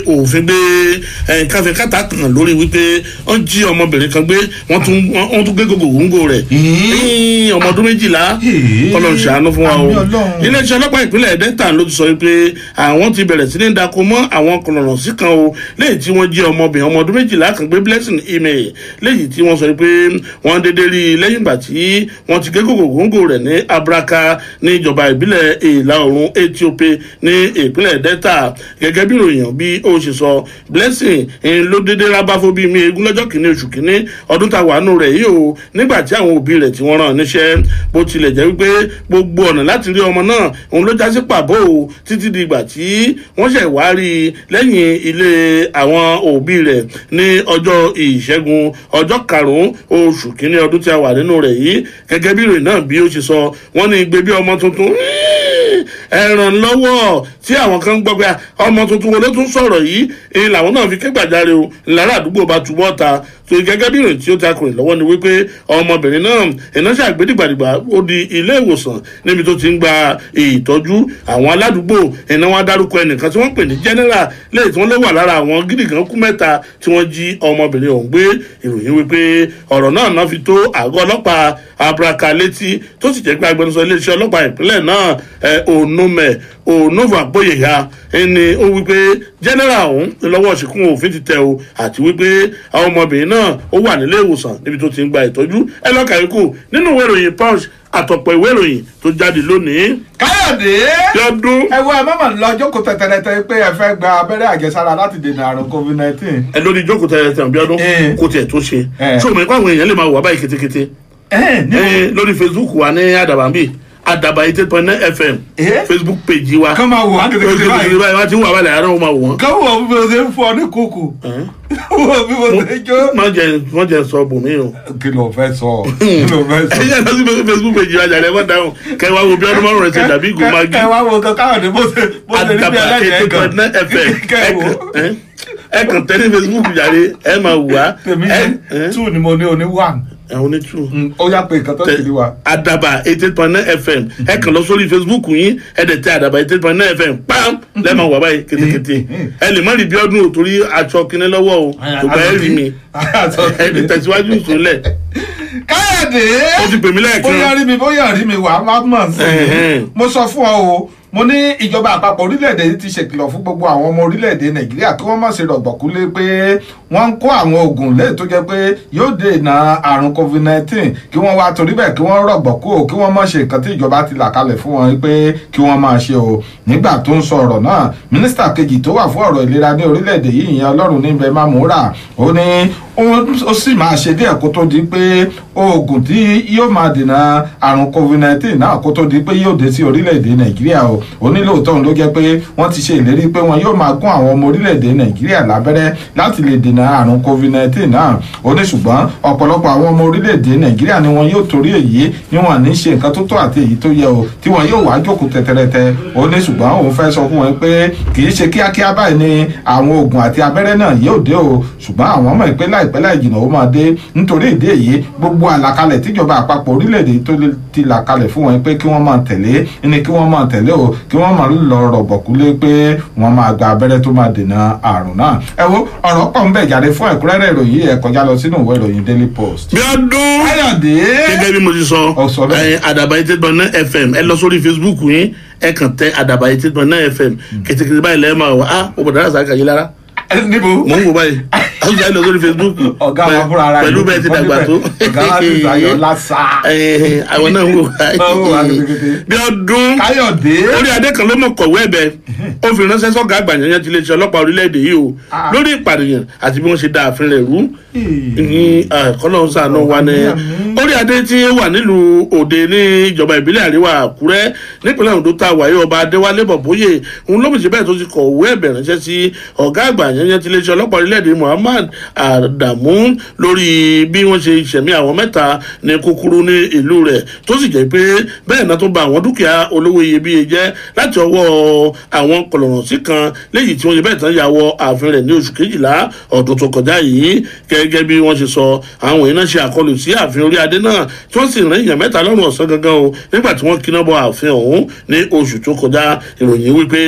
òfin gbé káfíń kàtà kan lórí wípé wọ́n jí ọmọbìnrin kan gbé wọ́n tún gbé gbogbo òǹgò rẹ̀. ọmọ ọdún 12 kọ́nà sàánú fún wa o. iléeṣẹ́ ọlọ́pàá ìpínlẹ̀ Delta ló ti sọ wípé àwọn ti bẹ̀rẹ̀ sí ní dako mọ́ àwọn kọ̀nà sí kan o lẹ́yìn tí wọ́n jí ọmọbìnrin ọmọ ọdún 12 kan gbé Blessing Ime lẹ́yìn tí wọ́n sọ pé wọ́n dédé rí i lẹ́yìn ìgbà tí wọ́n ti gé gògóńgò rẹ̀ ní Abraka ní ìjọba ìbílẹ̀ ìlà oòrùn Ethiopia ní ìpínlẹ̀ Delta. gẹ́gẹ́ bí ìròyìn bí ó ṣe sọ Blessing ló dédé rábáfó bíi mi eégún lọ́jọ́ kìíní oṣù kìíní ọdún tá a wà nù rẹ̀ yìí o nígbà tí àwọn òbí rẹ̀ tí wọ́n rán níṣẹ́ bó tilẹ̀ jẹ́ wípé gbogbo ọ̀nà láti rí ọmọ náà òun ló já sí pàbó o títí di ìgbà tí wọ́n ṣẹ̀ wá rí i lẹ́yìn ilé àwọn òbí rẹ̀ ní ọjọ́ ìṣẹ́gun ọjọ́ karùn-ún oṣù kìíní ọdún tí a wà nínú rẹ̀ yìí. gẹ́gẹ́ bí ìròyìn náà bí ó ṣe sọ wọ́n ní gbé bí ọmọ tuntun ẹ̀ràn lọ́wọ́ tí àwọn kan gbọ́ pé ọmọ tuntun wo ló tún sọ̀rọ̀ yìí èyí làwọn náà fi ké gbàjarè o lára àdúgbò bá túbọ̀ ta gẹ́gẹ́ bí ìròyìn tí ó ta kùnrin lọ́wọ́ ni wípé ọmọbìnrin náà iná ṣàgbédìgbàdìgbà ó di ilé ìwòsàn níbi tó ti ń gba ìtọ́jú. Àwọn aládùúgbò iná wọn dárúkọ ẹnìkan tí wọ́n pè ní general lẹ́yìn tí wọ́n lé wà lára àwọn gídìgàn kú mẹ́ta tí wọ́n jí ọmọbìnrin ọ̀hún gbé. Ìròyìn wípé ọ̀rọ̀ náà fi tó àgọ́ ọlọ́pàá Abraka létí tó sì jẹ́ pé agbẹnusọ iléeṣẹ́ ọlọ́pàá ìpínlẹ̀ náà Onova Boyeha ẹni ó wípé general ọ̀hún lọ́wọ́ ṣìkún òfin ti tẹ̀ o àti wípé ọmọbìnrin náà ó wà nílé ìwòsàn níbi tó ti ń gba ìtọ́jú. ẹ lọ́ka ikú nínú ìwé ìròyìn Punch àtọ̀pọ̀ ìwé ìròyìn tó jáde lónìí. Káyọ̀dé Bíọ́dún. ẹ wo ẹ mọ̀mọ́ lọ jókòó tẹ̀tẹ̀rẹ̀tẹ̀ pé ẹ fẹ́ gba abẹ́rẹ́ àjẹsára láti dènà àrùn COVID-19. ẹ lórí jókòó tẹ̀tẹ̀rẹ̀tẹ̀ Bíọ́dún kò tiẹ̀ tó ṣe ṣé o mọ̀ pé àwọn èèyàn lè máa wà báyìí kétékété lórí Facebook wa ní Àdàbàmbì Àdàbà 88.9 FM Facebook page wa kọ́ máa wò wá kékeré báyìí wá ti ń wà báyìí àárọ̀ máa wò wọ́n. kọ́ wò bí mo ṣe ń fọ ní kúkú wò bí mo ṣe jó. wọ́n jẹ́ sọ bùnmí o. kí ló fẹ́ sọ kí ló fẹ́ sọ. ẹ yẹ lọ sí Facebook page wa jàlẹ́ wọ́n dáhùn kẹwàá wo bí ọdún márùn rẹ̀ ṣe dàbí ìgò magi. kẹwàá wo Káyọ̀dé bó ṣe rí bí ẹlẹ́dẹ̀ẹ́ kan. Àdàbà 88.9 FM ẹ kàn tẹ́lẹ̀ Facebook jàre ẹ máa wù wá. tèmi 2 ni mo ní oní 1. àwọn ní two. ó yà pé nǹkan tó kiri wa. Àdàbà 88.9 FM ẹ kàn lọ sórí Facebook yín ẹ dẹ̀ tẹ Àdàbà 88.9 FM pam lẹ́ẹ̀ma wà báyìí kétékété ẹ lè má rí bí ọdún o torí aṣọ kìnní lọ́wọ́ o tó bá ẹ rí mi ẹ lè tẹ̀síwájú ìsúnlẹ̀. Káyọ̀dé ó ti pè mí lẹ́ẹ̀kan. bóyá rí mi wà á má mọ̀ sí i mo sọ fún ọ o mo ní ìjọba àpapọ̀ orílẹ̀-èdè yìí ti ṣèkìlọ̀ fún gbogbo àwọn ọmọ orílẹ̀-èdè Nàìjíríà kí wọ́n má ṣe rọ̀gbọ̀kúlé pé wọ́n ń kó àwọn oògùn lẹ́yìn tó jẹ́ pé yóò dènà àrùn COVID-19 kí wọ́n wá torí bẹ́ẹ̀ kí wọ́n rọ̀gbọ̀kú o kí wọ́n má ṣe nǹkan tí ìjọba ti là kalẹ̀ fún wọn pé kí wọ́n máa ṣe o. Nígbà tó ń sọ ọ̀rọ̀ náà mínísítà kejì tó wà fún ọ̀rọ̀ ìlera ní orílẹ̀-èdè yìí ìyẹn Ọlọ́run níbẹ̀ Mamura ó ní ó sì máa ṣe díẹ̀ kó tó di pé oògùn tí yóò máa dènà àrùn COVID-19 náà kó tó di pé yóò dé sí orílẹ̀-èdè Nàìjíríà o. Ó ní lóòótọ́ ló jẹ́ pé wọ́n ti ṣe ìlérí pé wọn yóò máa gún àwọn ọmọ orílẹ̀-èdè Nàìjíríà lábẹ́rẹ́ láti lè dènà àrùn COVID-19 náà. Ó ní ṣùgbọ́n ọ̀pọ̀lọpọ̀ àwọn ọmọ orílẹ̀-èdè Nàìjíríà ni wọn yóò torí èyí ni wọn ní ṣe nǹkan tó tọ́ àti èyí tó yẹ o tí wọn yóò wá jókòó tẹ̀tẹ̀rẹ̀tẹ̀. Ó ní ṣùgbọ́n òun fẹ́ sọ fún wọn pé kì í ṣe kíákíá báyìí ni àwọn oògùn àti abẹ́rẹ́ náà yóò dé o ṣùgbọ́n àwọn mọ̀ pé láìpẹ́ láì jìnnà ó máa dé nítorí ìdí èyí gbogbo àlàkalẹ̀ tíjọba àpapọ̀ orílẹ̀-èdè tó ti là kalẹ̀ fún wọn pé kí wọ́n máa tẹ̀lé ní kí wọ́n máa tẹ̀lé o kí wọ́n máa lọ rọ̀gbọ̀kúlé pé wọ́n máa gba abẹ́rẹ́ tó máa dènà àrùn náà. ẹ wo ọ̀rọ̀ pọ̀ ń bẹ̀ jáde fún ẹ̀kúnrẹ́rẹ́ ìròyìn ẹ kọjá lọ sínú ìwé ìròyìn Daily Post. Bíọ́dún Káyọ̀dé gẹ́gẹ́ bí mo ti sọ Àdàbà 88.9 FM ẹ lọ sórí Facebook yín ẹ kàn tẹ Àdàbà 88.9 FM kẹtẹkẹtẹ báyìí lẹ́ẹ̀ máa wà á ó bọ̀ dára sáà kàyé lára. níbo mò ń wò báyìí àwọn ìyá lọ sórí Facebook ọ̀gá wa fúnra ara pẹ̀lú bẹ́ẹ̀ ti dàgbà tó ọ̀gá wa ti sàyọ̀ lásà. àwọn náà ń wò báyìí. Bíọ́dún Káyọ̀dé orí adé kan ló mọ̀ kọ̀wé ẹ̀bẹ̀ ó fi ránṣẹ́ sọ́gà àgbà yẹn ti lè ṣe ọlọ́pàá orílẹ̀-èdè yìí o lórí ìpànìyàn àti bí wọ́n ṣe da ààfin rẹ̀ rú ní kọ́lọ́hún ṣàánú wa ní orí adé tí ó wà nílùú Òde ní ìjọba ìbílẹ̀ Àríwá Àkúrẹ́ nípínlẹ̀ Oǹdó tá a wáyé ọba Adéwálé Bọ̀bóyè òun ló bìí bẹ́ẹ̀ tó ti kọ̀wé ẹ̀bẹ̀ ránṣẹ́ sí ọ̀gá àgbà yẹn ti lè ṣe ọlọ́pàá orílẹ̀-èdè Muhammad Adamu lórí bí wọ́n ṣe ìṣẹ̀mí àwọn mẹ́ta ní kúkúrú ní ìlú rẹ̀ tó sì jẹ́ pé bẹ́ẹ̀ náà tó ba àwọn dúkìá olówó iyebíye jẹ́ láti ọwọ́ àwọn kọ̀lọ̀rọ̀sí kan léyìí tí wọ́n ṣe bẹ́ẹ̀ tán ya wọ ààfin rẹ̀ ní oṣù kejìlá ọdún tó kọjá yìí gẹ́gẹ́ bí wọ́n ṣe sọ àwọn iná ṣe àkọlù sí ààfin orí adé náà tí wọ́n sì rán èèyàn mẹ́ta lọ́rùn ọ̀sán gangan o nígbà tí wọ́n kíná bọ ààfin ọ̀hún ní oṣù tó kọjá ìròyìn wípé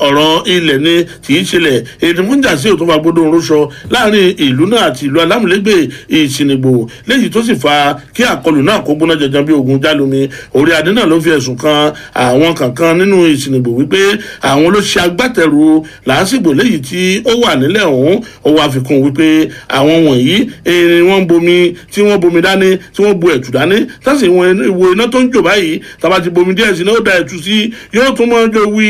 ọ̀rọ̀ ilẹ̀ ni kì í ṣẹlẹ̀ èdè múnjà sí òtún fagbódò orúṣọ láàrin ìlú náà àti ìlú alámúlégbè ìsìnìgbò léyìí tó sì fa kí àkọlù náà kó gbóná jẹjẹrẹ bí ogun jálumi orí adé náà ló fi ẹ̀sùn kan àwọn kankan nínú ìsìnìgbò wípé àwọn ló ṣe agbátẹrù làásìgbò léyìí tí ó wà nílẹ̀ ọ̀hún ó wá fi kún wípé àwọn wọ̀nyí wọ́n bomi tí wọ́n bomi dání tí wọ́n bu ẹ̀tù dání tásì ìwo iná tó ń jò báyìí tàbá ti bomi díẹ̀ sí náà ó da ẹ̀tù sí yóò tún mọ́ jọ wí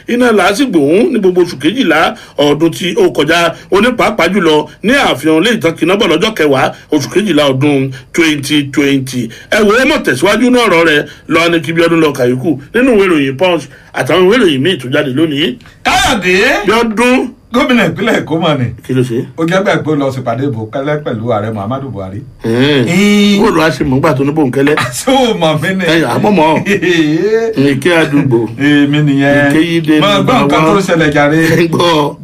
iná làásìgbò ọ̀hún ní gbogbo oṣù kejìlá ọdún tí ó kọjá onípàápàá jùlọ ní àfihàn lè tán kìnnà bọ̀ lọ́jọ́ kẹwàá oṣù kejìlá ọdún 2020 ẹ wo ọmọ tẹ̀síwájú náà ọ̀rọ̀ rẹ̀ lọ ní kí Bíọ́dún lọ kàyékù nínú ìwé ìròyìn Punch àtàwọn ìwé ìròyìn míì tó jáde lónìí. Káyọ̀dé Bíọ́dún gómìnà ìpínlẹ̀ Èkó mọ̀ ni. kí ló ṣe. ó jẹ́ gbà pé ó lọ sípàdé ìbòkẹ́lẹ́ pẹ̀lú ààrẹ Muhammadu Buhari. ó lọ àṣẹ mọ̀gbà tó ní bòńkẹ́lẹ́. ṣé o mọ̀ mí ni. àmọ́mọ́ èké àdúgbò. èmi nìyẹn. èké yìí dé mọ gbọ́ nǹkan tó ṣẹlẹ̀ jàre.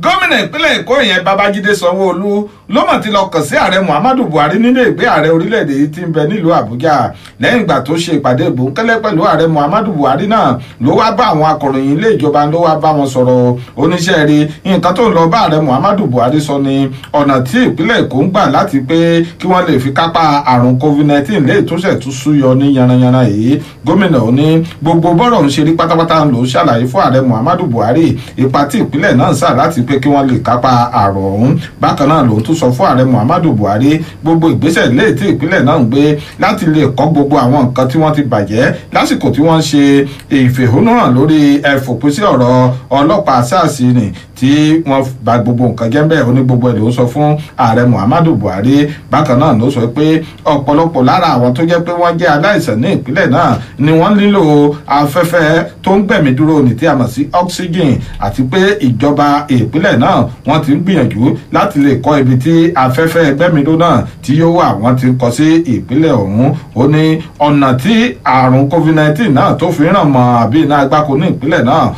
gómìnà ìpínlẹ̀ Èkó yẹn Babájídé Sanwó-Olú ló mọ̀ ti lọ kàn sí ààrẹ muhammadu buhari nílé ìgbé ààrẹ orílẹ̀-èdè yìí ti ń bẹ nílùú àbújá lẹ́yìn ìgbà tó ṣe ìpàdé ìbòńkẹ́lẹ́ pẹ̀lú ààrẹ muhammadu buhari náà ló wá bá àwọn akọ̀ròyìn ilé ìjọba ló wá bá wọn sọ̀rọ̀ oníṣẹ́ rí nǹkan tó ń lọ bá ààrẹ muhammadu buhari sọ ni ọ̀nà tí ìpínlẹ̀ èkó ń gbà láti pé kí wọ́n lè fi kápá àrùn covid-19 lè tó ṣẹ̀ tún súyọ ní yanranyanran yìí gómìnà ò ní gbogbo bọ́rọ̀ ń ṣe rí pátápátá ló ṣàlàyé fún ààrẹ muhammadu buhari ipa tí ìpínlẹ̀ náà ń sà láti pé kí wọ́n lè kápá àrùn ọ̀hún bákan náà lòun tún sọ fún ààrẹ muhammadu buhari gbogbo ìgbésẹ̀ lè tí ìpínlẹ̀ náà ń gbé láti lè kọ́ gbogbo àwọn nǹkan tí wọ́n ti bàjẹ́ lásìkò tí wọ́n ń ṣe ìfẹ̀hónúhàn lórí ẹ̀fòpin sí ọ̀rọ̀ ọlọ́pàá sars ni tí wọ́n bà gbogbo nǹkan jẹ́ bẹ́ẹ̀ oní gbogbo ẹ̀ ló ń sọ fún ààrẹ muhammadu buhari bákan náà ló sọ pé ọ̀pọ̀lọpọ̀ lára àwọn tó jẹ́ pé wọ́n jẹ́ aláìsàn ní ìpínlẹ̀ náà ni wọ́n nílò afẹ́fẹ́ tó ń gbẹ̀mí dúró ní tí a mọ̀ sí oxygen àti pé ìjọba ìpínlẹ̀ náà wọ́n ti ń gbìyànjú láti lè kọ́ ibi tí afẹ́fẹ́ gbẹ̀mídó náà tí yóò wà wọ́n ti kọ́ sí ìpínlẹ̀ ọ̀hún ó ní ọ̀nà tí àrùn covid-19 náà tó fi ràn mọ́ àbí iná agbáko ní ìpínlẹ̀ náà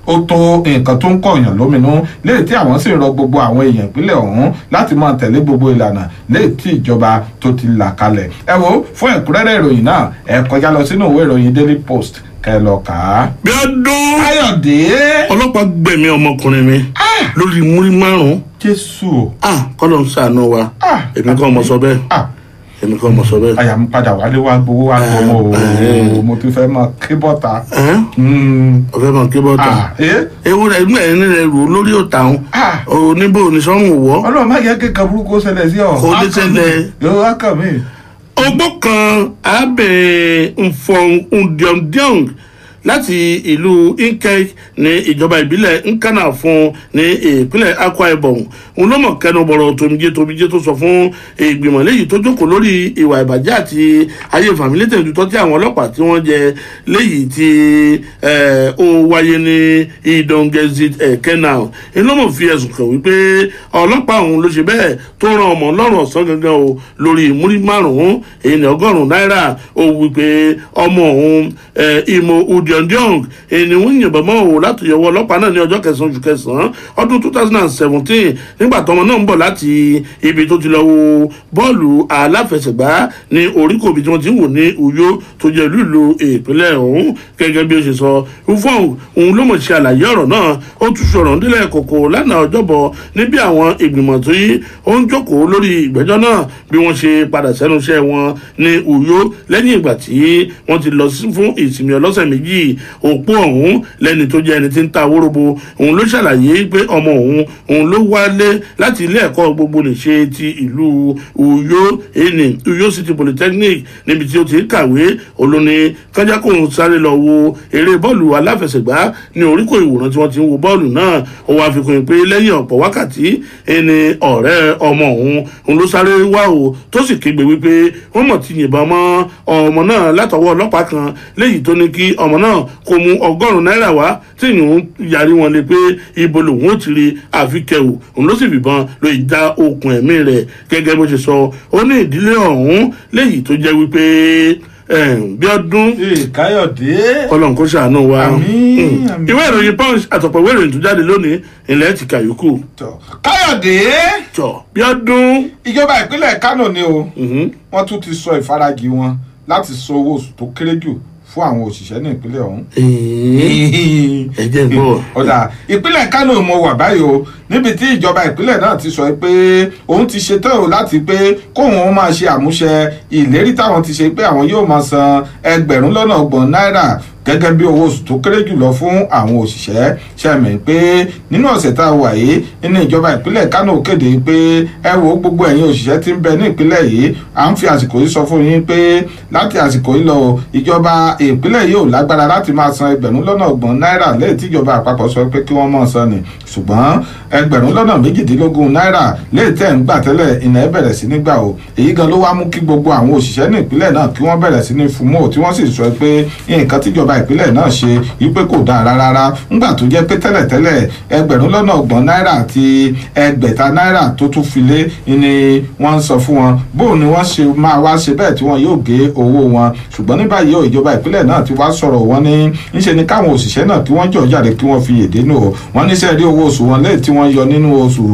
ó tó nǹkan tó ń kọ̀yàn lóminú léyìí tí àwọn sì ń rọ gbogbo àwọn èèyàn ìpínlẹ̀ ọ̀hún láti máa tẹ̀lé gbogbo ìlànà léyìí tí ìjọba tó ti là kalẹ̀ ẹ wo fún ẹ̀kúnrẹ́rẹ́ ìròyìn náà ẹ kọjá lọ sínú ìwé ìròyìn daily post kẹ lọ kà á. bí ọdún káyọ̀dé ọlọ́pàá gbẹ̀mí ọmọkùnrin mi lórí múrí márùn-ún. jésù kọ́lọ̀ ń ṣàánú wa èmi kàn mọ̀ sọ bẹ́ẹ̀ èmi kàn mọ̀ sọ bẹ́ẹ̀. àyà mi padà wálé wá gbowó wá gbọmọ o mo ti fẹ́ mọ kí bọ́ta. o fẹ́ mọ kí bọ́ta. ewu rẹ̀ inú ẹ̀rín rẹ̀ rò lórí òtà ń oníbò onísọ́run wọ̀. ọlọ́run má yẹ kéka burúkú ṣẹlẹ̀ sí ọ. kò ní ṣẹlẹ̀. yóò wá kàn mí. ogbó kan abẹ nfọ̀ndíọ̀ndíọ̀ng láti ìlú inkek ní ìjọba ìbílẹ̀ nkana fún ní ìpínlẹ̀ akwa ibom òun ló mọ̀ kẹnu bọ̀rọ̀ tomijé tó sọ fún ìgbìmọ̀ léyìí tó jókòó lórí ìwà ìbàjẹ́ àti ayé fàmílétẹ̀ ìdútọ́ tí àwọn ọlọ́pàá tí wọ́n jẹ léyìí tí ó wáyé ní idongezit kenal inú ló mọ̀ fi ẹ̀sùn kàn wípé ọlọ́pàá òun ló ṣe bẹ́ẹ̀ tó ran ọmọ lọ́rùn ọ̀sán gangan o lórí múrí márùn-ún èyí ní $100 náírà ó wípé ọmọ òun imo udiondong èyí wọ́n yìnbọn mọ́ òun láti yọwọ́ ọlọ́pàá náà ní ọjọ́ kẹsàn-án oṣù kẹsàn-án ọdún 2017 nígbà tọmọ náà ń bọ̀ láti ibi tó ti lọ wo bọ́ọ̀lù aláfẹsẹ̀gbá ní oríkòbí tí wọ́n ti ń wò ní uyo tó jẹ́ ìlú ìpínlẹ̀ ọ̀hún gẹ́gẹ́ bí ó ṣe sọ ufong òun ló mọ̀ ṣe àlàyé ọ̀rọ̀ náà ó tún sọ̀rọ̀ nílẹ̀ kòkò lánàá ọjọ́bọ̀ níbi àwọn ìgbìmọ̀ tí ó ń jókòó lórí ìgbẹ́jọ́ náà bí wọ́n ṣe padà sẹ́nu iṣẹ́ wọn ní uyo lẹ́yìn ìgbà tí wọ́n ti lọ fún ìsinmi ọlọ́sẹ̀ méjì òpó ọ̀hún lẹ́ni tó jẹ́ ẹni tí ń ta wórobo òun ló ṣàlàyé pé ọmọ òun ló wálé láti ilé ẹ̀kọ́ gbogbo nìṣe ti ìlú uyo city polytechnic níbi tí ó ti kàwé olóni kájá kò ń sáré lọ wo eré bọ́ọ̀lù aláfẹsẹ̀gbá ní oríkò ìwòran tí wọ́n ti ń wo bọ́ọ̀lù náà ó wá fi kún un pé lẹ́yìn ọ̀pọ̀ wákàtí ẹni ọ̀rẹ́ ọmọ òun ló sáré wá o tó sì kígbe wípé wọ́n mọ̀ ti yìnbọn mọ́ ọmọ náà látọwọ́ ọlọ́pàá kan léyìí tó ní kí ọmọ náà kó mú $100 náírà wá tí ìyún yarí wọn lé pé ibo lòun ó ti rí àfikẹ́wò òun ló sì fìbọn ló ìdá okùn ẹ̀mí rẹ̀ gẹ́gẹ́ bó ṣe sọ ó ní ìdílé ọ̀hún léyìí tó jẹ́ wípé bí ọdún káyọ̀dé ọlọ́run kó ṣàánú wa ìwé ìròyìn punch àtọ̀pọ̀ ìwé ìròyìn tó jáde lónìí ilẹ̀ ti kàyókù. káyọ̀dé bí ọdún. ìjọba ìpínlẹ̀ kánò ni o wọ́n tún ti sọ ìfarajì wọn láti san owó oṣù tó kéré jù fún àwọn òṣìṣẹ́ ní ìpínlẹ̀ ọ̀hún. ẹ jẹ́ gbọ́. ọ̀dà ìpínlẹ̀ kánò mo wà báyìí o níbi tí ìjọba ìpínlẹ̀ náà ti sọ pé òun ti ṣetán o láti pé kóun máa ṣe àmúṣe ìlérí táwọn ti ṣe pé àwọn yóò máa san $30 náírà gẹ́gẹ́ bí owó oṣù tó kéré jùlọ fún àwọn òṣìṣẹ́ ṣẹ̀mí pé nínú ọ̀sẹ̀ tá a wà yìí ní ìjọba ìpínlẹ̀ kánò kéde pé ẹ wo gbogbo ẹ̀yin òṣìṣẹ́ tí ń bẹ ní ìpínlẹ̀ yìí à ń fi àsìkò yìí sọ fún yín pé láti àsìkò yìí lọ ìjọba ìpínlẹ̀ yìí ò lágbára láti máa san $30 náírà lẹ́yìn tí ìjọba àpapọ̀ sọ pé kí wọ́n máa san ni ṣùgbọ́n $18 náírà lẹ́yìn tẹ́ ń gbà tẹ́lẹ̀ ìnà ẹ̀ bẹ̀rẹ̀ sí ní gbà o èyí gan ló wá mú kí gbogbo àwọn òṣìṣẹ́ ní ìpínlẹ̀ náà kí wọ́n bẹ̀rẹ̀ sí ní fumó tí wọ́n sì sọ pé nǹkan tíjọba ìpínlẹ̀ náà ṣe wípé kò dáa rárá ńgbà tó jẹ́ pé tẹ́lẹ̀tẹ́lẹ̀ $30 náírà àti $100 náírà tó tún filé ni wọ́n ń sọ fún wọn bóun ni wọ́n ṣe máa wá ṣe bẹ́ẹ̀ tí wọ́n yóò gé owó wọn ṣùgbọ́n ní báyìí ìjọba ìpínlẹ̀ náà ti wá sọ̀rọ̀ wọn ní ńṣe ni káwọn òṣìṣẹ́ náà kí wọ́n jọ̀ jáde kí wọ́n fi èdè nù wọ́n níṣẹ́ rí owó oṣù wọn lẹ́yìn tí wọ́n yọ nínú oṣù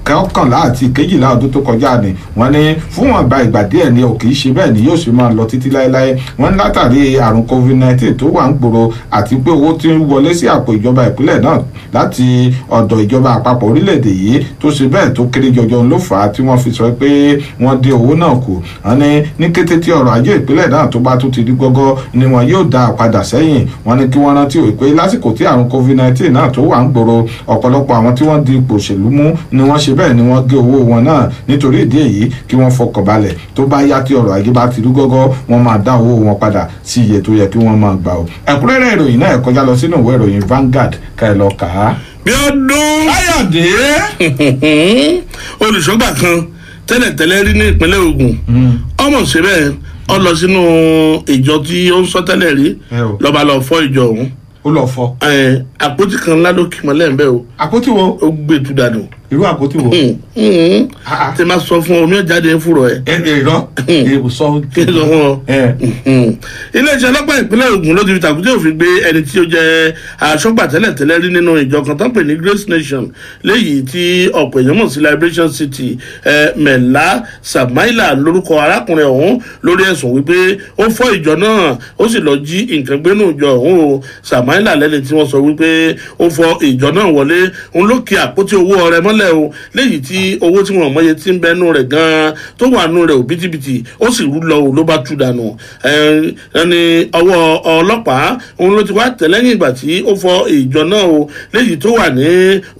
kọkànlá àti kejìlá ọdún tó kọjá ni wọ́n ní fún wọn gba ìgbà díẹ̀ ni ò kì í ṣe bẹ́ẹ̀ ni yóò ṣe máa lọ títí láéláé wọ́n ní látàrí àrùn covid-19 tó wà ń gbòòrò àti pé owó tí ń wọlé sí àpò ìjọba ìpínlẹ̀ náà láti ọ̀dọ̀ ìjọba àpapọ̀ orílẹ̀-èdè yìí tó ṣe bẹ́ẹ̀ tó kéré jọjọ ló fà á tí wọ́n fi sọ pé wọ́n dín owó náà kù wọ́n ní kété tí ọrọ̀ ajé ìpínlẹ̀ náà tó bá tún ti rí gọ́gọ́ ni wọn yóò dá a padà sẹ́yìn wọ́n ní kí wọ́n rántí pé lásìkò tí àrùn covid-19 náà tó wà ń gbòòrò ọ̀pọ̀lọpọ̀ àwọn tí wọ́n di ipò òṣèlú mú ni wọ́n ṣe bẹ́ẹ̀ ni wọ́n gé owó wọn náà nítorí ìdí èyí kí wọ́n fọkàn balẹ̀ tó bá yá tí ọrọ̀ ajé bá ti rí gọ́gọ́ wọ́n máa dá owó wọn padà sí iye tó yẹ kí wọ́n máa gbà ó ẹ̀kúnrẹ́rẹ́ ìròyìn náà kọjá lọ sínú ìwé ìròyìn Vanguard ká ẹ lọ kà á. bí ọdún Káyọ̀dé olùṣọ́gbà kan tẹ́lẹ̀tẹ́lẹ̀ rí ní ìpínlẹ̀ Ògùn ọmọ ṣe bẹ́ẹ̀ ọ lọ sínú ìjọ tí ó ń sọ tẹ́lẹ̀ rí lọ́ba lọ fọ́ ìjọ ọ̀hún. ó lọ fọ́. àpótí kan ládòkè mọ́lẹ̀ ń bẹ́ o. àpótí wo. ó gbé tu dànù. irú àpótí wo. tí ma sọ fún ọ omi ọ̀jáde ń fúrọ̀ ẹ. irọ́ èèwù sọ. kí ló fún ọ. iléeṣẹ́ ọlọ́pàá ìpínlẹ̀ Ògùn ló ti fi tàkúté òfin gbé ẹni tí ó jẹ́ aṣọ́gbà tẹ́lẹ̀tẹ́lẹ̀ rí nínú ìjọ kan tó ń pè ní Grace Nation léyìí tí ọ̀pọ̀ èèyàn mọ̀ sí Liberation City Mẹ́lá Samaila lórúkọ arákùnrin ọ̀hún lórí ẹ̀sùn wípé ó fọ́ ìjọ náà ó sì lọ jí nǹkan gbénú ìjọ ọ̀hún o Samaila lẹ́ni tí wọ́n sọ wípé ó fọ́ ìjọ náà wọlé òun ló kí àpótí owó ọrẹ mọ́lẹ̀ o léyìí tí owó tí wọ́n mọye tí ń bẹnu rẹ̀ gan-an tó wà nù rẹ̀ òbítíbitì ó sì rú lọ ló bá tú dànù ẹni ọwọ́ ọlọ́pàá òun ló ti wá tẹ̀lẹ́yìn ìgbà tí ó fọ́ ìjọ náà o léyìí tó wà ní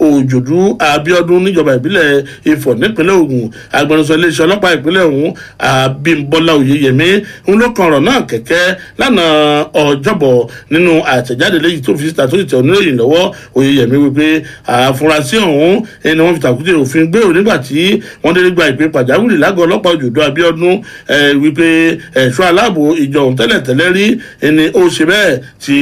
Òjòdú Abíọ́dún níjọba ìbílẹ̀ Ifọ̀ nípínlẹ̀ Ògùn agbẹnusọ iléeṣẹ́ ọlọ́pàá ìpínlẹ̀ ọ̀hún Abímbọ́lá Oyèyẹmí òun ló kan ọ̀rọ̀ náà kẹ̀kẹ́ lánàá ọjọ́bọ̀ nínú àtẹ̀jáde léyìí tó fi síta tó sì tẹ̀ oníròyìn lọ́wọ́ Oyèyẹmí wípé àfúrásì ọ̀hún ẹni wọ́n fi tàkúté òfin gbé o nígbà tí wọ́n délé gba ìpè pàjáwìrì lágọ̀ọ́ ọlọ́pàá Òjòdú Abíọ́dún wípé ẹ̀ṣọ́ aláàbò ìjọ ọ̀hún tẹ́lẹ̀tẹ́lẹ̀ rí ẹni ó ṣe bẹ́ẹ̀ tí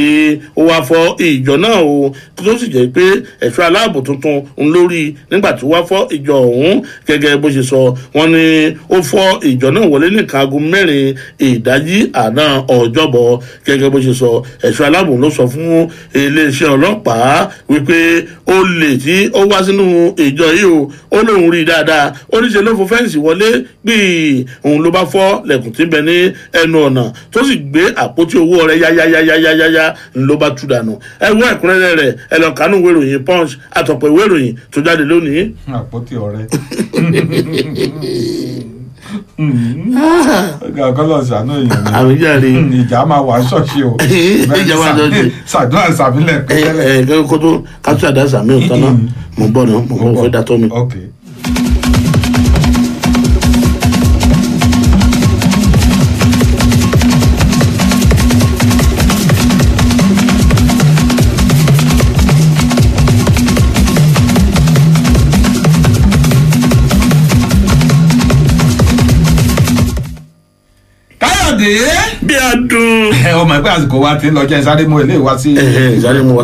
ó wá fọ́ ìjọ náà o tó sì jẹ́ pé ẹ̀ṣọ́ aláàbò tuntun ń lórí nígbà tí ó wá fọ́ ìjọ ọ̀hún gẹ́gẹ́ bó ṣe sọ wọ́n ní ó fọ́ ìjọ náà wọlé nìkan aago 4 ìdájí àná ọjọ́bọ̀ gẹ́gẹ́ bó ṣe sọ ẹ̀ṣọ́ aláàbò ló sọ fún iléeṣẹ́ ọlọ́pàá wípé ó lè tí ó wá sínú ìjọ yìí o ó lóun rí i dáadáa ó ní ṣe ló fọ fẹ́ǹsì wọlé gbìí òun ló bá fọ́ lẹ̀kùn tí ń bẹ ní ẹnu ọ̀nà tó sì gbé àpótí owó rẹ̀ yáyáyáyáyáyá ló bá tú dànù ẹ wọ ẹ̀kúnrẹ́rẹ́ rẹ̀ ẹ lọ kánú ìwé ìròyìn Punch àtọ̀pọ̀ ìwé ìròyìn tó jáde lónìí. àpótí ọ̀rẹ́ kọlọ ṣàánú èèyàn ni àwíjàre ìjà máa wà ṣọ́ọ̀ṣì o ìjà wà ṣọ́ọ̀ṣì ṣàdúrà sàbílẹ̀ pẹ́ẹ́lẹ́. kó tó kátó àdá sàmì ò tán náà mo bọ̀ náà mo kọ́ fẹ́ dàtọ́ mi. bí a dùn. ọmọ ẹgbẹ́ àsìkò wa ti ń lọ jẹ́ sáré mú ilé wa sí. sáré mú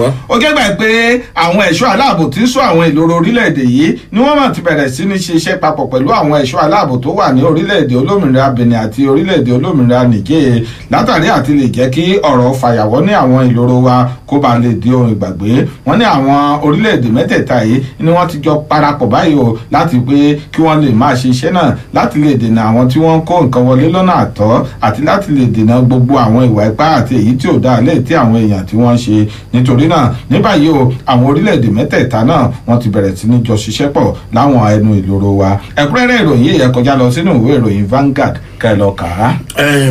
wa. ó kẹ́gbà pé àwọn ẹ̀ṣọ́ aláàbò tí ń ṣọ́ àwọn ìloro orílẹ̀-èdè yìí ni wọ́n máa ti bẹ̀rẹ̀ sí ní ṣiṣẹ́ papọ̀ pẹ̀lú àwọn ẹ̀ṣọ́ aláàbò tó wà ní orílẹ̀-èdè olómìnira Benin àti orílẹ̀-èdè olómìnira Niger látàrí àti lè jẹ́ kí ọ̀rọ̀ fàyàwọ́ ní àwọn ìloro wa kó ba lè di ohun ìgbàgbé. wọ́n ní àwọn orílẹ̀-èdè mẹ́tẹ̀ẹ̀ta yìí ni wọ́n ti jọ parapọ̀ báyìí o láti pé kí wọ́n lè máa ṣe iṣẹ́ náà láti lè dènà àwọn tí wọ́n ń kó nǹkan wọlé lọ́nà àtọ́ àti láti lè dènà gbogbo àwọn ìwà ipá àti èyí tí ò dáa lẹ́yìn tí àwọn èèyàn tí wọ́n ń ṣe. nítorí náà ní báyìí o àwọn orílẹ̀-èdè mẹ́tẹ̀ẹ̀ta náà wọ́n ti bẹ̀rẹ̀ sí ní jọ ṣiṣẹ́ pọ̀ láwọn ẹnu ìloro wa. ẹ̀kúnrẹ́rẹ́ ìròyìn yìí ẹ kọjá lọ sínú ìwé ìròyìn Vanguard ká ẹ lọ kà á.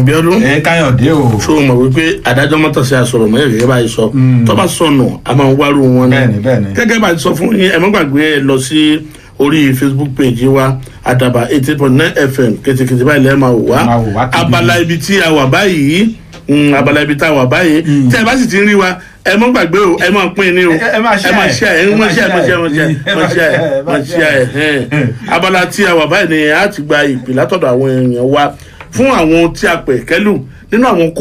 Bíọ́dún Káyọ̀dé o. ṣó o mọ̀ wípé adájọ́ mọ́tòsí àsọ̀rọ̀ mọ́ ẹ̀rẹ́ báyìí sọ tó bá sọnù a máa ń wárú wọn ní. gẹ́gẹ́ bá a ti sọ fún yín ẹ má gbàgbé ẹ lọ sí orí Facebook page wa Àdàbà 88.9 FM kètèkètè báyìí lẹ́ẹ̀ máa wá abala ibi tí a wà báyìí abala ibi tá a wà báyìí tí ẹ bá sì ti ń rí wa ẹ mọ gbàgbé o ẹ máa pín in ní o ẹ máa ṣe ẹ abala tí a wà báyìí ni a ti gba ìpè látọ̀dọ̀ àwọn èèyàn wa fún àwọn tí a pè kẹ́lù nínú àwọn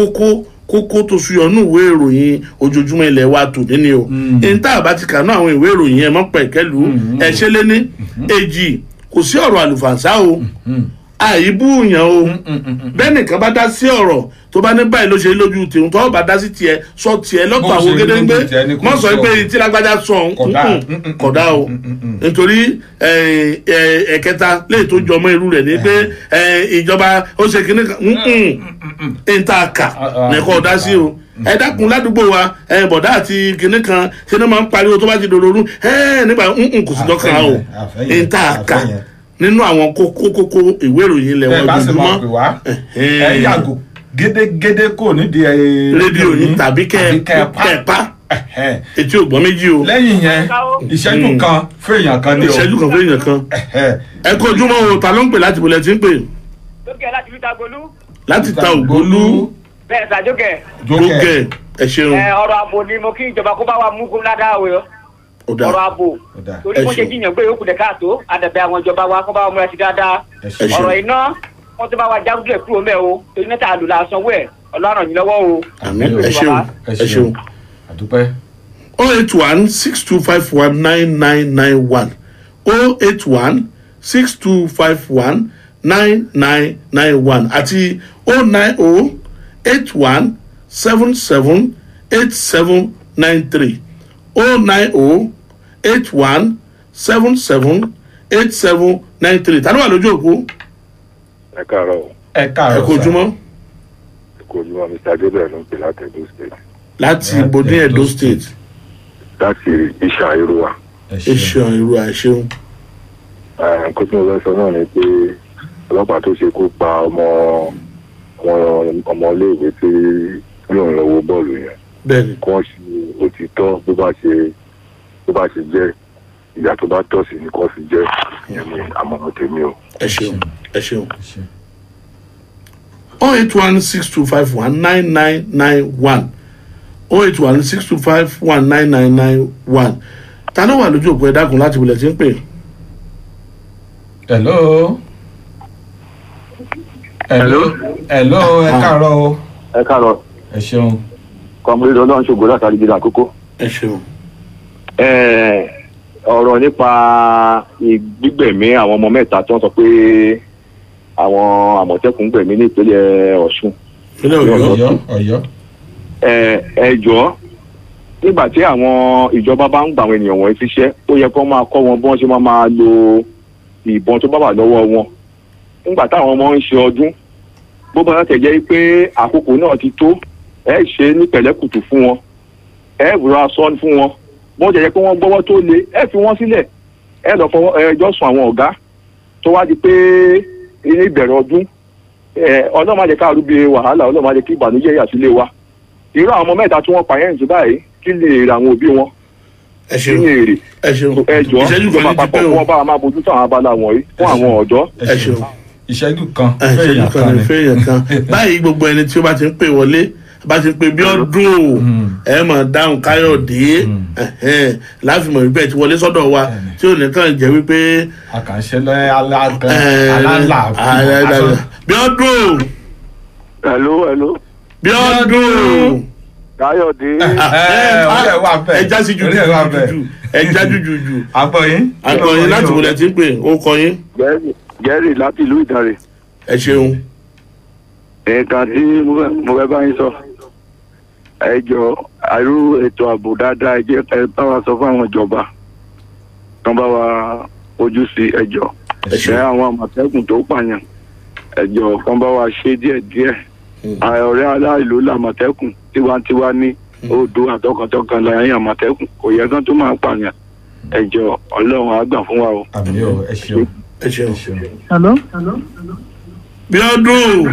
kókó tó suyọ nínú ìwé ìròyìn ojoojúmọ́ ilẹ̀ wa tò ní ni o èyí tá a bá ti kà ní àwọn ìwé ìròyìn ẹ mọ́ pẹ̀ kẹ́lù ẹ ṣe lé ní èjì kò sí ọ̀rọ̀ àlùfànṣá o àìbúyàn o bẹ́ẹ̀ nìkan bá dá sí ọ̀rọ̀ tó bá ní báyìí ló ṣe lójú tèun tó bá dá sí tiẹ̀ sọ tiẹ̀ lọ́tọ̀ àwọn gédéńgbé mọ́ sọ pé tí lágbájá sọ kódà o nítorí ẹ̀kẹta lè tó jọmọ́ irú rẹ̀ ní pé ìjọba ó ṣe kíní kan ń ta kà nìkan ọ̀dá sí o ẹ dákun ládùúgbò wa bọ̀dá àti kinní kan ṣe ni máa ń pariwo tó bá ti dòdòrú nígbà kò sí dọ́kàn o ń ta kà nínú àwọn kókó ìwé ìròyìn ilẹ̀ wọn lójúmọ́ ẹ yàgò gédégédé kò nídìí rédíò yìí tàbí kẹ́ẹ̀pá etí ògbọ́n méjì o. lẹ́yìn yẹn ìṣẹ́jú kan fèèyàn kan ní o. ìṣẹ́jú kan fèèyàn kan. ẹ kó ojúmọ́ o ta ló ń pè láti bolẹ̀ tí ń pè. jókè láti fi ta golú. láti ta ògbólú. bẹ́ẹ̀ sà jókè. jókè ẹ ṣeun. ọ̀rọ̀ àbò ni mo kí ìjọba kó bá wa mú kó ládàá o ọ̀rọ̀ àbò torí wọ́n ṣe jíyàn gbé yòókù dẹ̀ káàtó àdàbẹ̀ àwọn ìjọba wa kó bá wọn múra sí dáadáa ọ̀rọ̀ iná wọ́n ti bá wa jágúdẹ̀ kúrò mẹ́ o torí mẹ́ta àlù la sanwó ẹ̀ ọlọ́run yìí lọ́wọ́ o. ẹ ṣeun ẹ ṣeun. àdúpẹ́. 08162519991 08162519991 àti 09081778793 09081778793 tani wà lójú òkú. ẹ káàárọ̀ o. ẹ káàárọ̀ ẹ kò ojúmọ́. ẹ kò ojúmọ́ Mr. Gabriel ló ń pè láti Edo State. láti ibodè Edo State. láti iṣan irúwa. iṣan irúwa ṣeun. nǹkan tí mo fẹ́ sọ náà ni pé ọlọ́pàá tó ṣe kó pa ọmọléèwé tí yóò ń lọ wo bọ́ọ̀lù yẹn. bẹ́ẹ̀ni. kí wọ́n ṣe òtítọ́ bó bá ṣe jẹ́ ìyá tó bá tọ́ sí ni kò fi jẹ́ ìyẹn ni àmọ̀ràn tèmi o. ẹ ṣeun ẹ ṣeun. 08162519991 08162519991 ta ló wà lójú òpó ẹ dákun láti wọlé tí ń pè. hello. hello ẹ káàárọ̀ o. ẹ káàárọ̀. ẹ ṣeun. kọ́mọlẹ́dọ̀ ọlọ́run ṣògo látàrí gidi àkókò. ẹ ṣeun. ọ̀rọ̀ nípa gbígbẹ̀mí àwọn ọmọ mẹ́ta tí wọ́n sọ pé àwọn àmọ̀tẹ́kùn gbẹ̀mí ní ìpínlẹ̀ Ọ̀ṣun. ìpínlẹ̀ Ọ̀yọ́. ẹ jọ̀ọ́ nígbà tí àwọn ìjọba bá ń gbà àwọn ènìyàn wọ̀nyí síṣẹ́ ó yẹ kó máa kọ́ wọn bí wọ́n ṣe máa lo ìbọn tó bá wà lọ́wọ́ wọn nígbà táwọn ọmọ ń ṣe ọdún bó bá láti jẹ́ pé àkókò náà ti tó ẹ ṣe ní pẹ̀lẹ́kùtù fún wọn ẹ rọra sọ fún wọn bó jẹ́ pé wọ́n gbọ́wọ́ tó le ẹ fi wọ́n sílẹ̀ ẹ lọ fọwọ́ ẹjọ́ sùn àwọn ọ̀gá tó wá di pé ní ìbẹ̀rẹ̀ ọdún ọlọ́run má jẹ́ ká rúbi wàhálà ọlọ́run má jẹ́ kí ìbànújẹ́ yà sílé wa irú àwọn ọmọ mẹ́ta tí wọ́n pa yẹn jù báyìí kí lè èrè àwọn òbí wọn ẹ ṣeun ẹ ṣeun ẹjọ́ ìjọba àpapọ̀ fún wọn bá máa bójú tó àwọn abala wọ̀nyí fún àwọn ọ̀dọ́. ẹ ṣeun ìṣẹ́jú kan fẹ́yàn kan báyìí gbogbo ẹni tí ó bá ti ń pè wọlé bá ti pè bí ọdún ẹ mọ̀ dáhùn Káyọ̀dé láfimọ̀ wípé ti wọlé sọ́dọ̀ wa tí ò ní kàn jẹ́ wípé. àkànṣe alálà bí ọdún. hello. bí ọdún. Káyọ̀dé. ẹja sí juju ẹja juju. agbọ̀yìn láti wọlé tí ń pè ó kọ yín. Gẹ́rì láti ìlú Ìdànrè. ẹ ṣeun. ẹ̀ka tí mo fẹ́ bá yín sọ ẹ jọ àrú ètò ààbò dáadáa ẹ jẹ́ ẹ bá wa sọ fún àwọn ìjọba kan bá wa ojú sí ẹjọ́ ẹ àwọn àmọ̀tẹ́kùn tó pààyàn ẹjọ́ kan bá wa ṣe díẹ̀díẹ̀ ọ̀rẹ́ aláìlú làmọ̀tẹ́kùn tiwantiwa ní odò àtọkàntọkàn láyé àmọ̀tẹ́kùn kò yẹ kán tó máa pààyàn ẹjọ́ Ọlọ́run á gbà fún wa o. àmì o ẹ ṣeun. ẹ ṣeun. hello. bí ọdún.